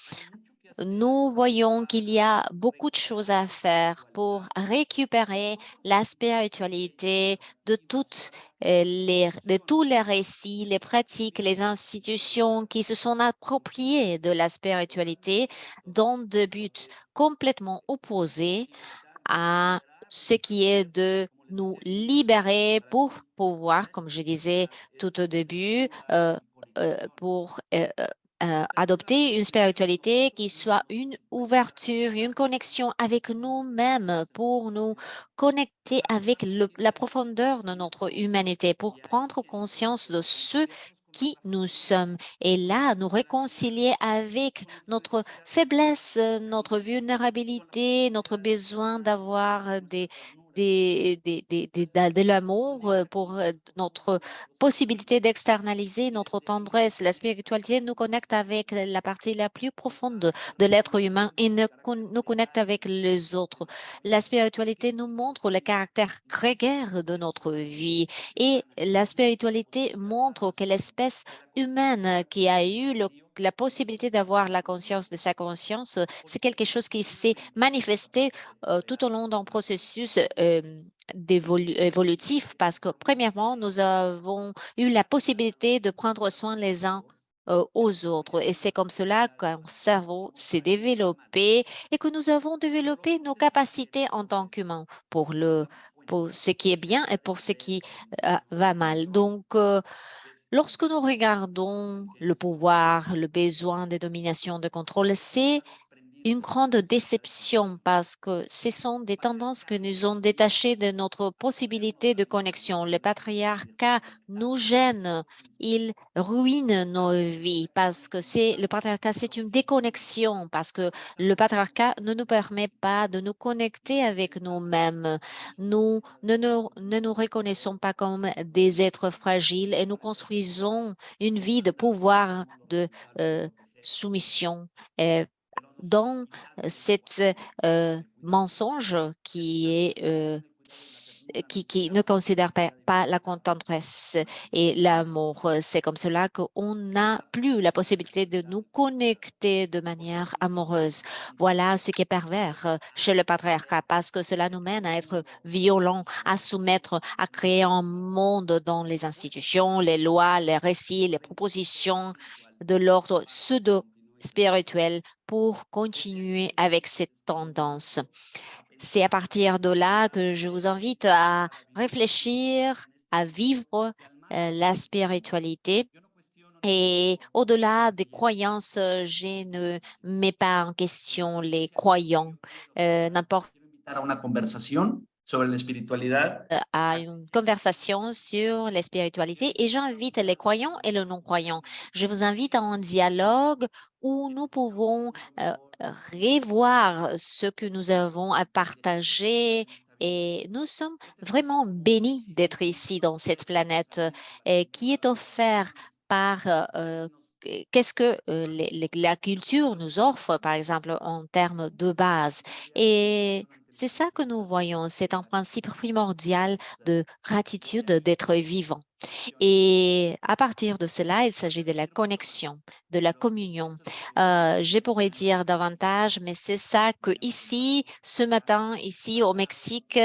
S3: nous voyons qu'il y a beaucoup de choses à faire pour récupérer la spiritualité de tous les récits, les pratiques, les institutions qui se sont appropriées de la spiritualité dans des buts complètement opposés à ce qui est de nous libérer pour pouvoir, comme je disais tout au début, pour adopter une spiritualité qui soit une ouverture, une connexion avec nous-mêmes pour nous connecter avec la profondeur de notre humanité, pour prendre conscience de ce qui nous sommes et là nous réconcilier avec notre faiblesse, notre vulnérabilité, notre besoin d'avoir de l'amour pour notre possibilité d'externaliser notre tendresse. La spiritualité nous connecte avec la partie la plus profonde de l'être humain et nous connecte avec les autres. La spiritualité nous montre le caractère grégaire de notre vie et la spiritualité montre que l'espèce humaine qui a eu la possibilité d'avoir la conscience de sa conscience, c'est quelque chose qui s'est manifesté tout au long d'un processus évolutif parce que premièrement, nous avons eu la possibilité de prendre soin les uns aux autres. Et c'est comme cela qu'un cerveau s'est développé et que nous avons développé nos capacités en tant qu'humains pour ce qui est bien et pour ce qui va mal. Donc, lorsque nous regardons le pouvoir, le besoin de domination, de contrôle, c'est une grande déception parce que ce sont des tendances que nous ont détachées de notre possibilité de connexion. Le patriarcat nous gêne, il ruine nos vies parce que le patriarcat, c'est une déconnexion parce que le patriarcat ne nous permet pas de nous connecter avec nous-mêmes. Nous ne nous reconnaissons pas comme des êtres fragiles et nous construisons une vie de pouvoir, de soumission. Et dans cet mensonge qui est qui ne considèrent pas la tendresse et l'amour. C'est comme cela qu'on n'a plus la possibilité de nous connecter de manière amoureuse. Voilà ce qui est pervers chez le patriarcat, parce que cela nous mène à être violents, à soumettre, à créer un monde dans les institutions, les lois, les récits, les propositions de l'ordre pseudo-spirituel pour continuer avec cette tendance. C'est à partir de là que je vous invite à réfléchir, à vivre la spiritualité. Et au-delà des croyances, je ne mets pas en question les croyants. N'importe
S4: A una conversación sobre la espiritualidad.
S3: à une conversation sur les spiritualités et j'invite les croyants et les non-croyants. Je vous invite à un dialogue où nous pouvons revoir ce que nous avons à partager et nous sommes vraiment bénis d'être ici dans cette planète qui est offerte par qu'est-ce que la culture nous offre, par exemple, en termes de base. Et c'est ça que nous voyons. C'est un principe primordial de gratitude d'être vivant. Et à partir de cela, il s'agit de la connexion, de la communion. Je pourrais dire davantage, mais c'est ça que ici, ce matin, ici au Mexique,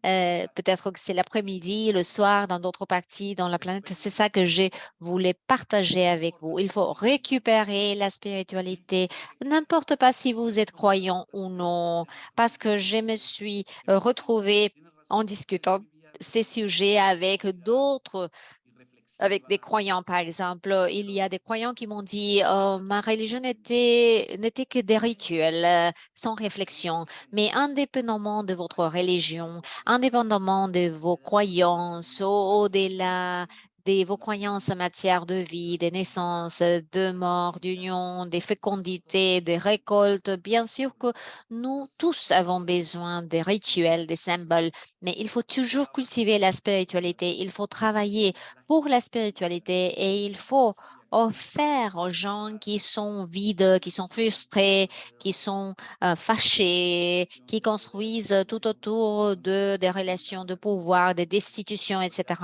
S3: peut-être que c'est l'après-midi, le soir, dans d'autres parties dans la planète, c'est ça que je voulais partager avec vous. Il faut récupérer la spiritualité, n'importe pas si vous êtes croyant ou non, parce que je me suis retrouvée en discutant ces sujets avec d'autres avec des croyants, par exemple. Il y a des croyants qui m'ont dit, oh, ma religion n'était que des rituels sans réflexion. Mais indépendamment de votre religion, indépendamment de vos croyances, au-delà de vos croyances en matière de vie, de naissance, de mort, d'union, de fécondité, de récolte, bien sûr que nous tous avons besoin des rituels, des symboles, mais il faut toujours cultiver la spiritualité. Il faut travailler pour la spiritualité et il faut offrir aux gens qui sont vides, qui sont frustrés, qui sont fâchés, qui construisent tout autour de des relations de pouvoir, des destitutions, etc.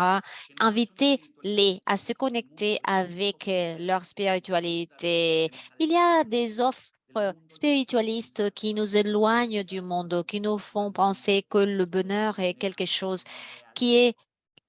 S3: Invitez-les à se connecter avec leur spiritualité. Il y a des offres spiritualistes qui nous éloignent du monde, qui nous font penser que le bonheur est quelque chose qui est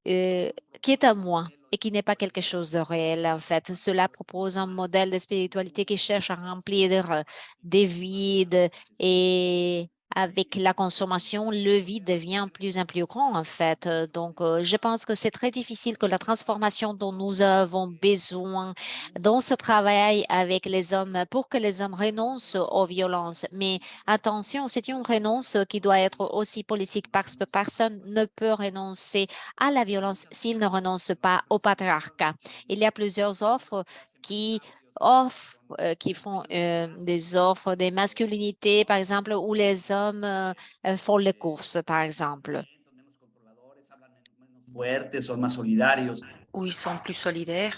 S3: euh, qui est à moi et qui n'est pas quelque chose de réel, en fait. Cela propose un modèle de spiritualité qui cherche à remplir des vides et avec la consommation, le vide devient plus en plus grand, en fait. Donc, je pense que c'est très difficile que la transformation dont nous avons besoin dans ce travail avec les hommes pour que les hommes renoncent aux violences. Mais attention, c'est une renonce qui doit être aussi politique parce que personne ne peut renoncer à la violence s'ils ne renoncent pas au patriarcat. Il y a plusieurs offres qui qui font des offres des masculinités, par exemple, où les hommes font les courses, par exemple.
S4: Fuertes, son más solidarios.
S2: Où ils sont plus solidaires.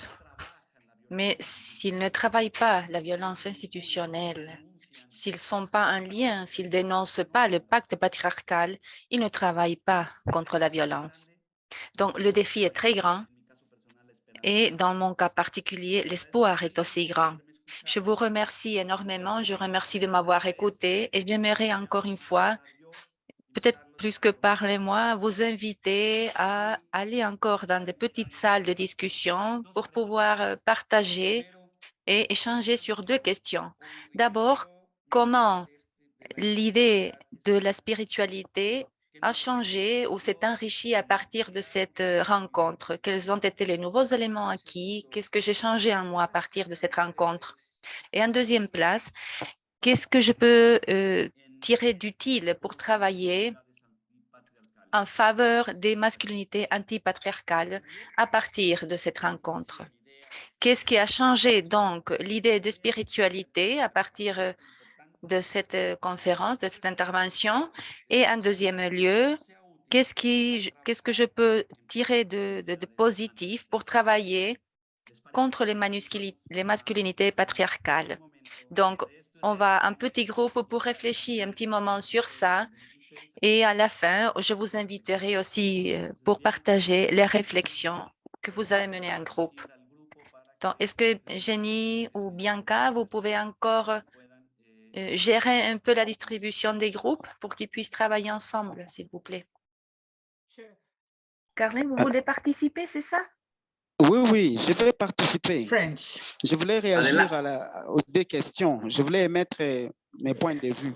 S2: Mais s'ils ne travaillent pas la violence institutionnelle, s'ils ne sont pas en lien, s'ils ne dénoncent pas le pacte patriarcal, ils ne travaillent pas contre la violence. Donc, le défi est très grand et dans mon cas particulier, l'espoir est aussi grand. Je vous remercie énormément. Je remercie de m'avoir écouté et j'aimerais encore une fois, peut-être plus que parlez-moi, vous inviter à aller encore dans des petites salles de discussion pour pouvoir partager et échanger sur deux questions. D'abord, comment l'idée de la spiritualité a changé ou s'est enrichie à partir de cette rencontre? Quels ont été les nouveaux éléments acquis? Qu'est-ce que j'ai changé en moi à partir de cette rencontre? Et en deuxième place, qu'est-ce que je peux tirer d'utile pour travailler en faveur des masculinités antipatriarcales à partir de cette rencontre? Qu'est-ce qui a changé donc l'idée de spiritualité à partir de cette conférence, de cette intervention? Et en deuxième lieu, qu'est-ce que je peux tirer de positif pour travailler contre les masculinités patriarcales? Donc, on va un petit groupe pour réfléchir un petit moment sur ça Et à la fin, je vous inviterai aussi pour partager les réflexions que vous avez menées en groupe. Donc, est-ce que Jenny ou Bianca, vous pouvez encore gérer un peu la distribution des groupes pour qu'ils puissent travailler ensemble, s'il vous plaît? Carmen, vous voulez participer, c'est ça?
S5: Oui, oui, je vais participer.
S1: French.
S5: Je voulais réagir aux deux questions. Je voulais émettre mes points de vue.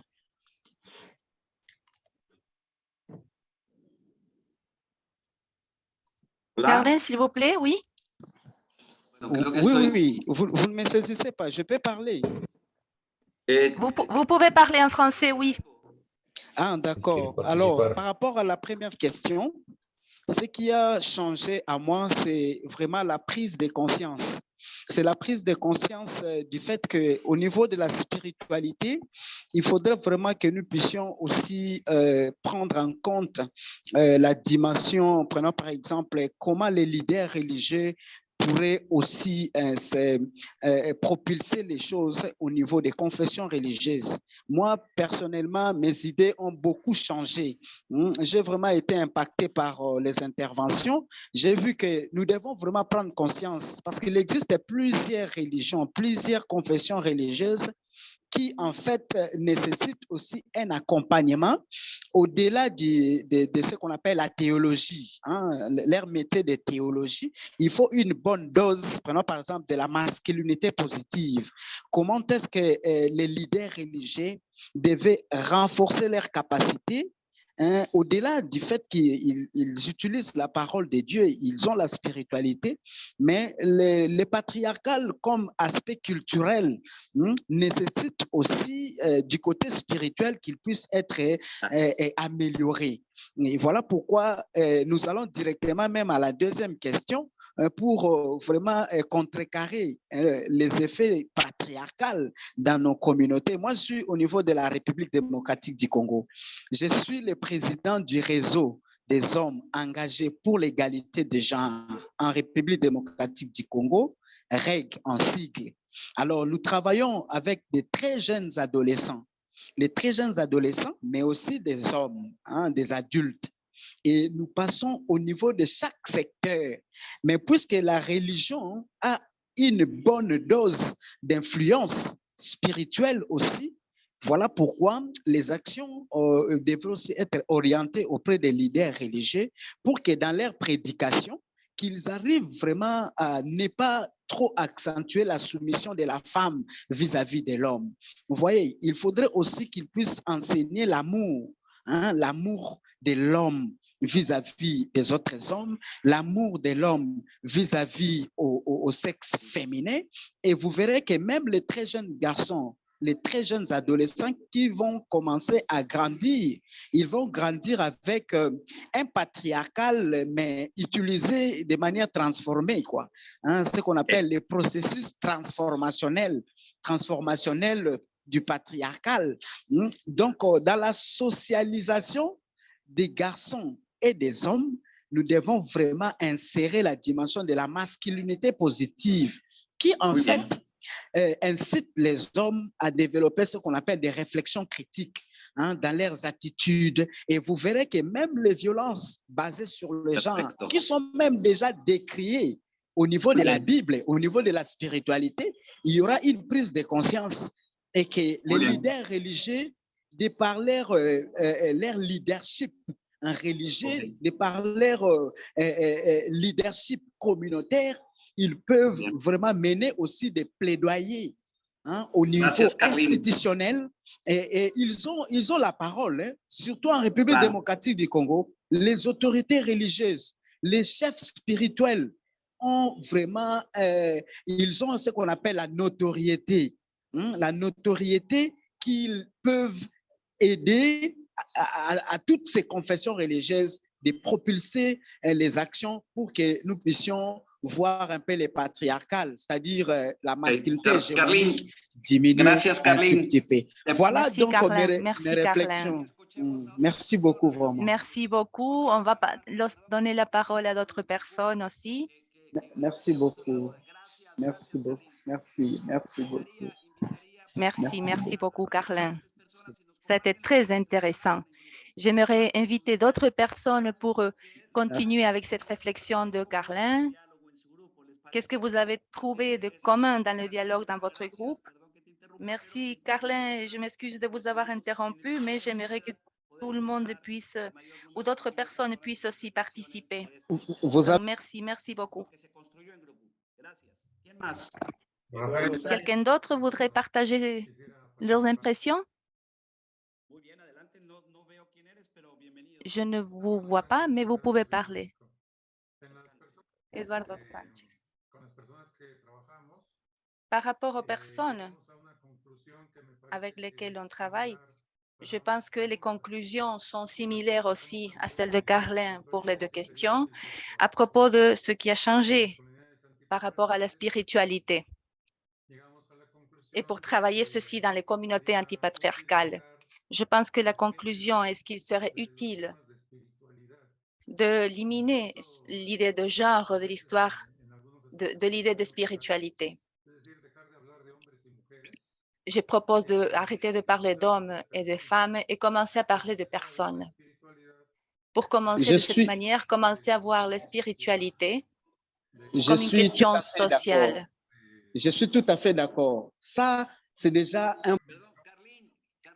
S2: Carmen, s'il vous plaît, oui?
S5: Oui. Vous ne me saisissez pas. Je peux parler.
S2: Vous pouvez parler en français, oui.
S5: Ah, d'accord. Alors, par rapport à la première question, ce qui a changé à moi, c'est vraiment la prise de conscience. C'est la prise de conscience du fait qu'au niveau de la spiritualité, il faudrait vraiment que nous puissions aussi prendre en compte la dimension, prenons par exemple comment les leaders religieux pourraient aussi propulser les choses au niveau des confessions religieuses. Moi, personnellement, mes idées ont beaucoup changé. J'ai vraiment été impacté par les interventions. J'ai vu que nous devons vraiment prendre conscience parce qu'il existe plusieurs religions, plusieurs confessions religieuses qui en fait nécessitent aussi un accompagnement au-delà de ce qu'on appelle la théologie, leur métier de théologie. Il faut une bonne dose, prenons par exemple de la masculinité positive. Comment est-ce que les leaders religieux devaient renforcer leurs capacités au-delà du fait qu'ils utilisent la parole de Dieu, ils ont la spiritualité, mais le patriarcal comme aspect culturel nécessite aussi du côté spirituel qu'il puisse être amélioré. Et voilà pourquoi nous allons directement même à la deuxième question pour vraiment contrecarrer les effets patriarcaux dans nos communautés. Moi, je suis au niveau de la République démocratique du Congo. Je suis le président du réseau des hommes engagés pour l'égalité des genres en République démocratique du Congo, REG en sigle. Alors, nous travaillons avec des très jeunes adolescents, les très jeunes adolescents, mais aussi des hommes, des adultes. Et nous passons au niveau de chaque secteur. Mais puisque la religion a une bonne dose d'influence spirituelle aussi, voilà pourquoi les actions devraient aussi être orientées auprès des leaders religieux pour que dans leur prédication, qu'ils arrivent vraiment à ne pas trop accentuer la soumission de la femme vis-à-vis de l'homme. Vous voyez, il faudrait aussi qu'ils puissent enseigner l'amour, l'amour de l'homme vis-à-vis des autres hommes, l'amour de l'homme vis-à-vis au sexe féminin. Et vous verrez que même les très jeunes garçons, les très jeunes adolescents qui vont commencer à grandir, ils vont grandir avec un patriarcal, mais utilisé de manière transformée, quoi. Ce qu'on appelle le processus transformationnel du patriarcal. Donc, dans la socialisation des garçons et des hommes, nous devons vraiment insérer la dimension de la masculinité positive qui, en fait, incite les hommes à développer ce qu'on appelle des réflexions critiques dans leurs attitudes. Et vous verrez que même les violences basées sur le genre, qui sont même déjà décriées au niveau de la Bible, au niveau de la spiritualité, il y aura une prise de conscience et que les leaders religieux, de par leur leadership religieux, de par leur leadership communautaire, ils peuvent vraiment mener aussi des plaidoyers au niveau institutionnel et ils ont la parole, ce,surtout en République démocratique du Congo. Les autorités religieuses, les chefs spirituels ont vraiment, ils ont ce qu'on appelle la notoriété qu'ils peuvent aider à toutes ces confessions religieuses de propulser les actions pour que nous puissions voir un peu les patriarcales, c'est-à-dire la masculinité hégémonique diminuer un tout petit peu. Voilà. Merci, donc mes réflexions. Merci beaucoup, vraiment.
S2: Merci beaucoup. On va donner la parole à d'autres personnes aussi.
S5: Merci beaucoup. Merci beaucoup. Merci beaucoup.
S2: Merci beaucoup, Carlin. C'était très intéressant. J'aimerais inviter d'autres personnes pour continuer avec cette réflexion de Carlin. Qu'est-ce que vous avez trouvé de commun dans le dialogue dans votre groupe? Merci, Carlin. Je m'excuse de vous avoir interrompu, mais j'aimerais que tout le monde puisse, ou d'autres personnes puissent aussi participer.
S5: Vous
S2: Donc, merci beaucoup. Quelqu'un d'autre voudrait partager leurs impressions? Je ne vous vois pas, mais vous pouvez parler. Eduardo Sánchez. Par rapport aux personnes avec lesquelles on travaille, je pense que les conclusions sont similaires aussi à celles de Carlin pour les deux questions à propos de ce qui a changé par rapport à la spiritualité et pour travailler ceci dans les communautés antipatriarcales. Je pense que la conclusion est qu'il serait utile d'éliminer l'idée de genre de l'histoire de l'idée de spiritualité. Je propose d'arrêter de parler d'hommes et de femmes et commencer à parler de personnes. Pour commencer de cette manière, commencer à voir la spiritualité comme une question sociale.
S5: Je suis tout à fait d'accord. Ça, c'est déjà un...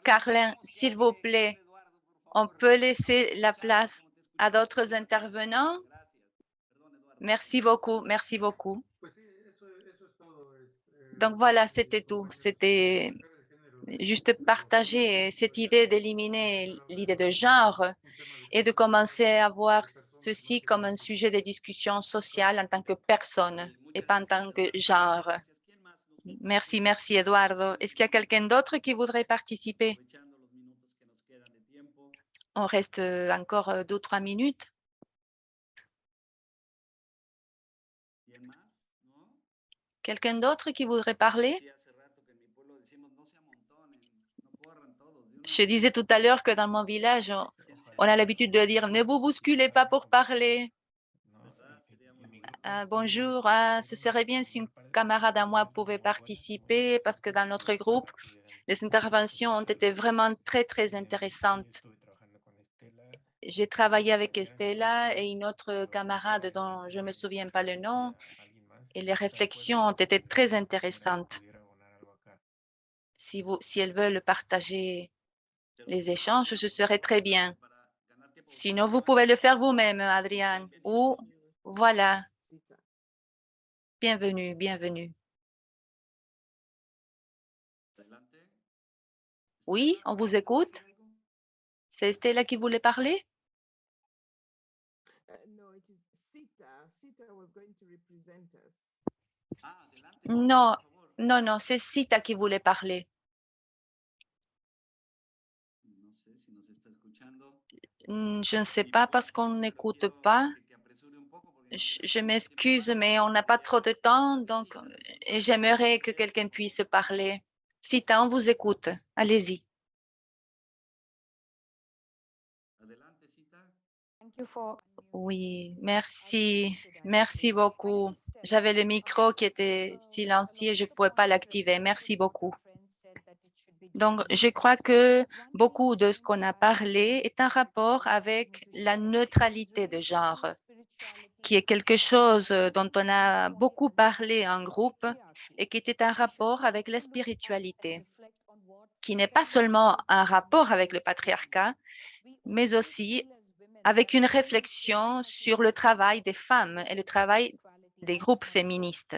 S2: Carlin, s'il vous plaît, on peut laisser la place à d'autres intervenants? Merci beaucoup, merci beaucoup. Donc voilà, c'était tout. C'était juste partager cette idée d'éliminer l'idée de genre et de commencer à voir ceci comme un sujet de discussion sociale en tant que personne et pas en tant que genre. Merci, merci Eduardo. Est-ce qu'il y a quelqu'un d'autre qui voudrait participer? On reste encore 2 ou 3 minutes. Quelqu'un d'autre qui voudrait parler? Je disais tout à l'heure que dans mon village, on a l'habitude de dire « ne vous bousculez pas pour parler ». Bonjour, ce serait bien si une camarade à moi pouvait participer parce que dans notre groupe, les interventions ont été vraiment très, très intéressantes. J'ai travaillé avec Estella et une autre camarade dont je ne me souviens pas le nom et les réflexions ont été très intéressantes. Si elles veulent partager les échanges, ce serait très bien. Sinon, vous pouvez le faire vous-même, Adriane. Ou voilà. Bienvenue, bienvenue. Oui, on vous écoute. C'est Estella qui voulait parler? Non, non, non, c'est Sita qui voulait parler. Je ne sais pas parce qu'on n'écoute pas. Je m'excuse, mais on n'a pas trop de temps, donc j'aimerais que quelqu'un puisse parler. Sita, on vous écoute. Allez-y. Oui, merci. Merci beaucoup. J'avais le micro qui était silencieux, je ne pouvais pas l'activer. Merci beaucoup. Donc, je crois que beaucoup de ce qu'on a parlé est en rapport avec la neutralité de genre, qui est quelque chose dont on a beaucoup parlé en groupe et qui était en rapport avec la spiritualité, qui n'est pas seulement un rapport avec le patriarcat, mais aussi avec une réflexion sur le travail des femmes et le travail des groupes féministes.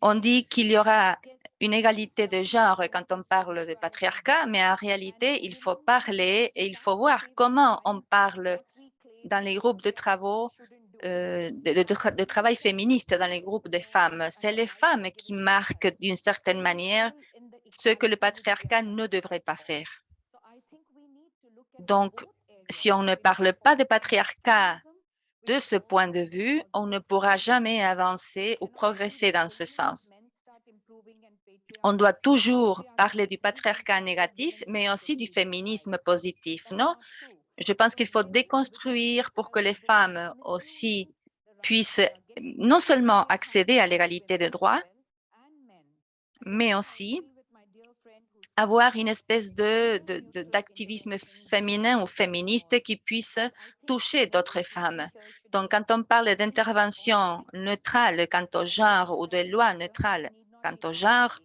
S2: On dit qu'il y aura une égalité de genre quand on parle de patriarcat, mais en réalité, il faut parler et il faut voir comment on parle dans les groupes de travaux, de travail féministe dans les groupes de femmes. C'est les femmes qui marquent d'une certaine manière ce que le patriarcat ne devrait pas faire. Donc, si on ne parle pas de patriarcat de ce point de vue, on ne pourra jamais avancer ou progresser dans ce sens. On doit toujours parler du patriarcat négatif, mais aussi du féminisme positif, non? Je pense qu'il faut déconstruire pour que les femmes aussi puissent non seulement accéder à l'égalité de droits, mais aussi avoir une espèce d'activisme féminin ou féministe qui puisse toucher d'autres femmes. Donc, quand on parle d'intervention neutrale quant au genre ou de loi neutrale quant au genre,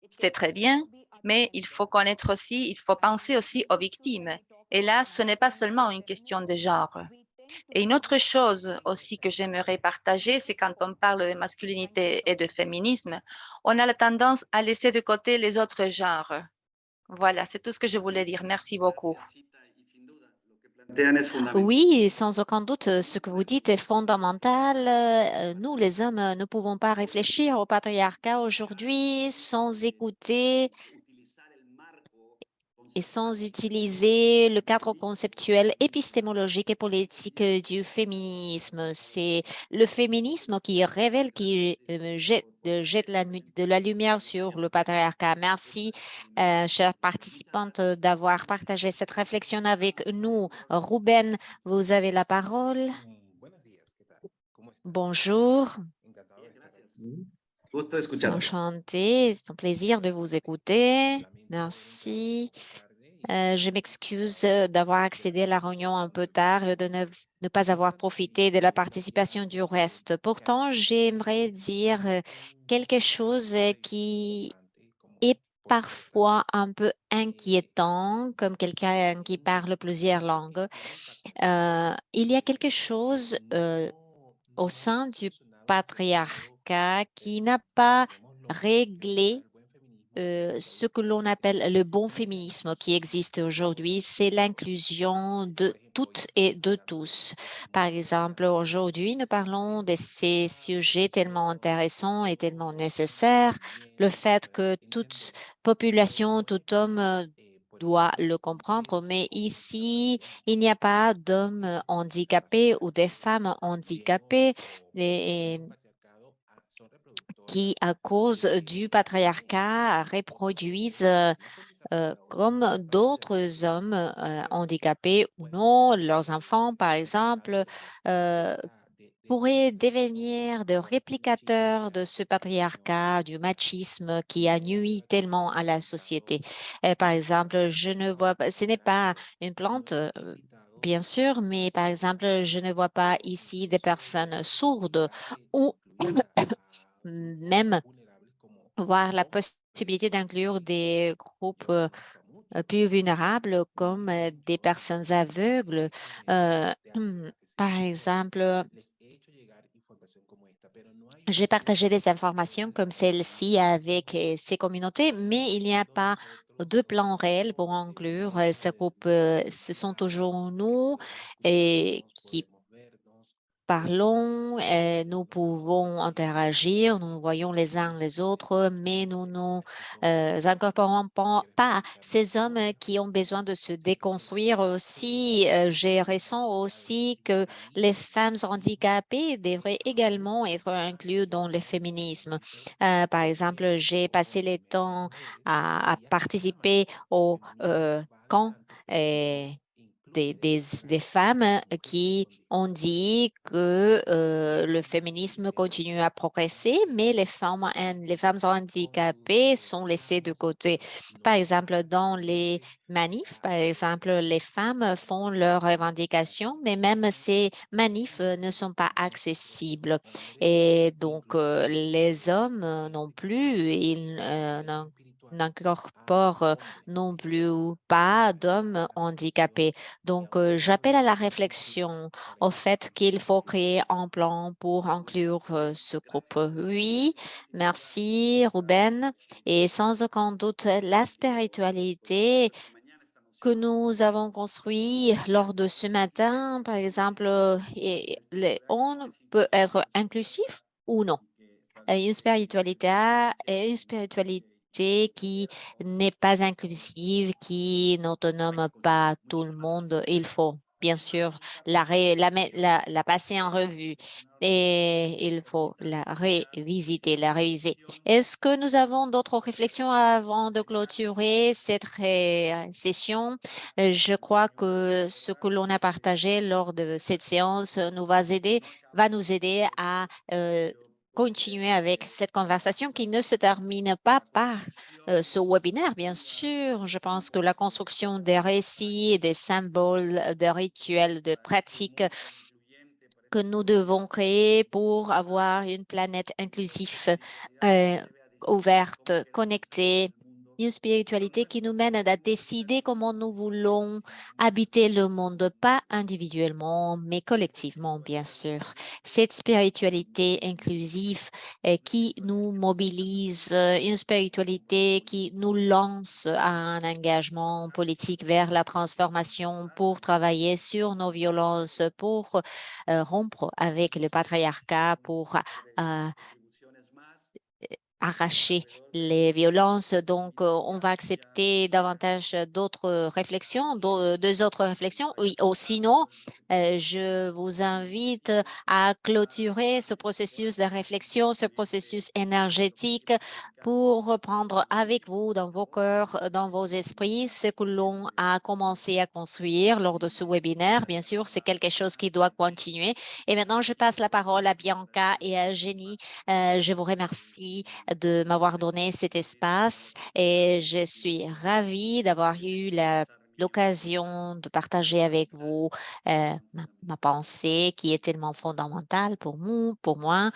S2: c'est très bien, mais il faut connaître aussi, il faut penser aussi aux victimes. Et là, ce n'est pas seulement une question de genre. Et une autre chose aussi que j'aimerais partager, c'est quand on parle de masculinité et de féminisme, on a la tendance à laisser de côté les autres genres. Voilà, c'est tout ce que je voulais dire. Merci beaucoup.
S3: Oui, sans aucun doute, ce que vous dites est fondamental. Nous, les hommes, ne pouvons pas réfléchir au patriarcat aujourd'hui sans écouter et sans utiliser le cadre conceptuel épistémologique et politique du féminisme. C'est le féminisme qui révèle, qui jette de la lumière sur le patriarcat. Merci, chère participante, d'avoir partagé cette réflexion avec nous. Ruben, vous avez la parole. Bonjour.
S4: Gusto escuchar.
S3: Enchanté, c'est un plaisir de vous écouter. Merci. Je m'excuse d'avoir accédé à la réunion un peu tard et de ne pas avoir profité de la participation du reste. Pourtant, j'aimerais dire quelque chose qui est parfois un peu inquiétant, comme quelqu'un qui parle plusieurs langues. Il y a quelque chose au sein du patriarcat qui n'a pas réglé ce que l'on appelle le bon féminisme qui existe aujourd'hui, c'est l'inclusion de toutes et de tous. Par exemple, aujourd'hui, nous parlons de ces sujets tellement intéressants et tellement nécessaires. Le fait que toute population, tout homme doit le comprendre, mais ici, il n'y a pas d'hommes handicapés ou des femmes handicapées. Et qui, à cause du patriarcat, reproduisent comme d'autres hommes handicapés ou non, leurs enfants, par exemple, pourraient devenir des réplicateurs de ce patriarcat, du machisme qui a nui tellement à la société. Par exemple, je ne vois pas, ce n'est pas une plante, bien sûr, mais par exemple, je ne vois pas ici des personnes sourdes ou même voir la possibilité d'inclure des groupes plus vulnérables comme des personnes aveugles. Par exemple, j'ai partagé des informations comme celle-ci avec ces communautés, mais il n'y a pas de plan réel pour inclure ce groupe. Ce sont toujours nous et qui parlons, nous pouvons interagir, nous nous voyons les uns les autres, mais nous incorporons pas ces hommes qui ont besoin de se déconstruire aussi. Je ressens aussi que les femmes handicapées devraient également être incluses dans le féminisme. Par exemple, j'ai passé le temps à participer au camp des femmes qui ont dit que le féminisme continue à progresser, mais les femmes handicapées sont laissées de côté. Par exemple, dans les manifs, par exemple, les femmes font leurs revendications, mais même ces manifs ne sont pas accessibles. Et donc, les hommes non plus, ils n'incorporent non plus pas d'hommes handicapés. Donc, j'appelle à la réflexion au fait qu'il faut créer un plan pour inclure ce groupe. Oui, merci Ruben. Et sans aucun doute, la spiritualité que nous avons construite lors de ce matin, par exemple, on peut être inclusif ou non. Une spiritualité qui n'est pas inclusive, qui n'autonome pas tout le monde. Il faut, bien sûr, la passer en revue et il faut la révisiter, la réviser. Est-ce que nous avons d'autres réflexions avant de clôturer cette session? Je crois que ce que l'on a partagé lors de cette séance va nous aider à continuer avec cette conversation qui ne se termine pas par ce webinaire, bien sûr. Je pense que la construction des récits, des symboles, des rituels, de pratiques que nous devons créer pour avoir une planète inclusive, ouverte, connectée, une spiritualité qui nous mène à décider comment nous voulons habiter le monde, pas individuellement, mais collectivement, bien sûr. Cette spiritualité inclusive qui nous mobilise, une spiritualité qui nous lance à un engagement politique vers la transformation pour travailler sur nos violences, pour rompre avec le patriarcat, pour arracher les violences. Donc, on va accepter davantage d'autres réflexions, deux autres réflexions. Oui, ou sinon, je vous invite à clôturer ce processus de réflexion, ce processus énergétique pour reprendre avec vous dans vos cœurs, dans vos esprits, ce que l'on a commencé à construire lors de ce webinaire. Bien sûr, c'est quelque chose qui doit continuer. Et maintenant, je passe la parole à Bianca et à Jenny. Je vous remercie de m'avoir donné cet espace et je suis ravie d'avoir eu l'occasion de partager avec vous ma pensée qui est tellement fondamentale pour moi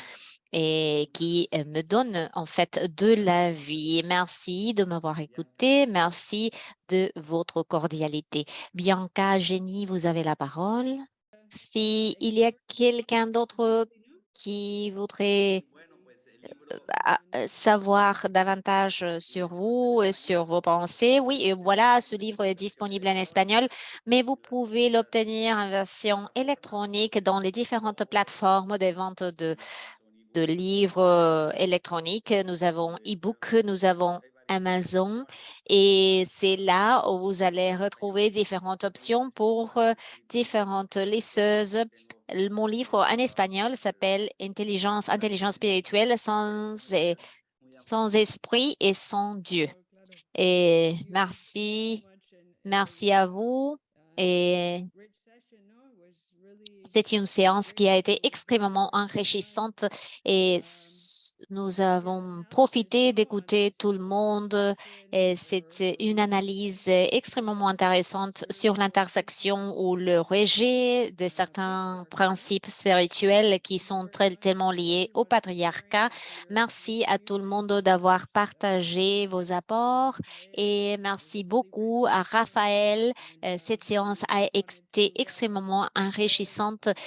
S3: et qui me donne en fait de la vie. Merci de m'avoir écouté. Merci de votre cordialité. Bianca, Jenny, vous avez la parole. Si il y a quelqu'un d'autre qui voudrait savoir davantage sur vous et sur vos pensées. Oui, et voilà, ce livre est disponible en espagnol, mais vous pouvez l'obtenir en version électronique dans les différentes plateformes de vente de livres électroniques. Nous avons e-book, nous avons Amazon et c'est là où vous allez retrouver différentes options pour différentes lisseuses. Mon livre en espagnol s'appelle Intelligence spirituelle sans esprit et sans Dieu. Et merci à vous. Et c'est une séance qui a été extrêmement enrichissante et nous avons profité d'écouter tout le monde. Et c'est une analyse extrêmement intéressante sur l'intersection ou le rejet de certains principes spirituels qui sont tellement liés au patriarcat. Merci à tout le monde d'avoir partagé vos apports et merci beaucoup à Raphaël. Cette séance a été extrêmement enrichissante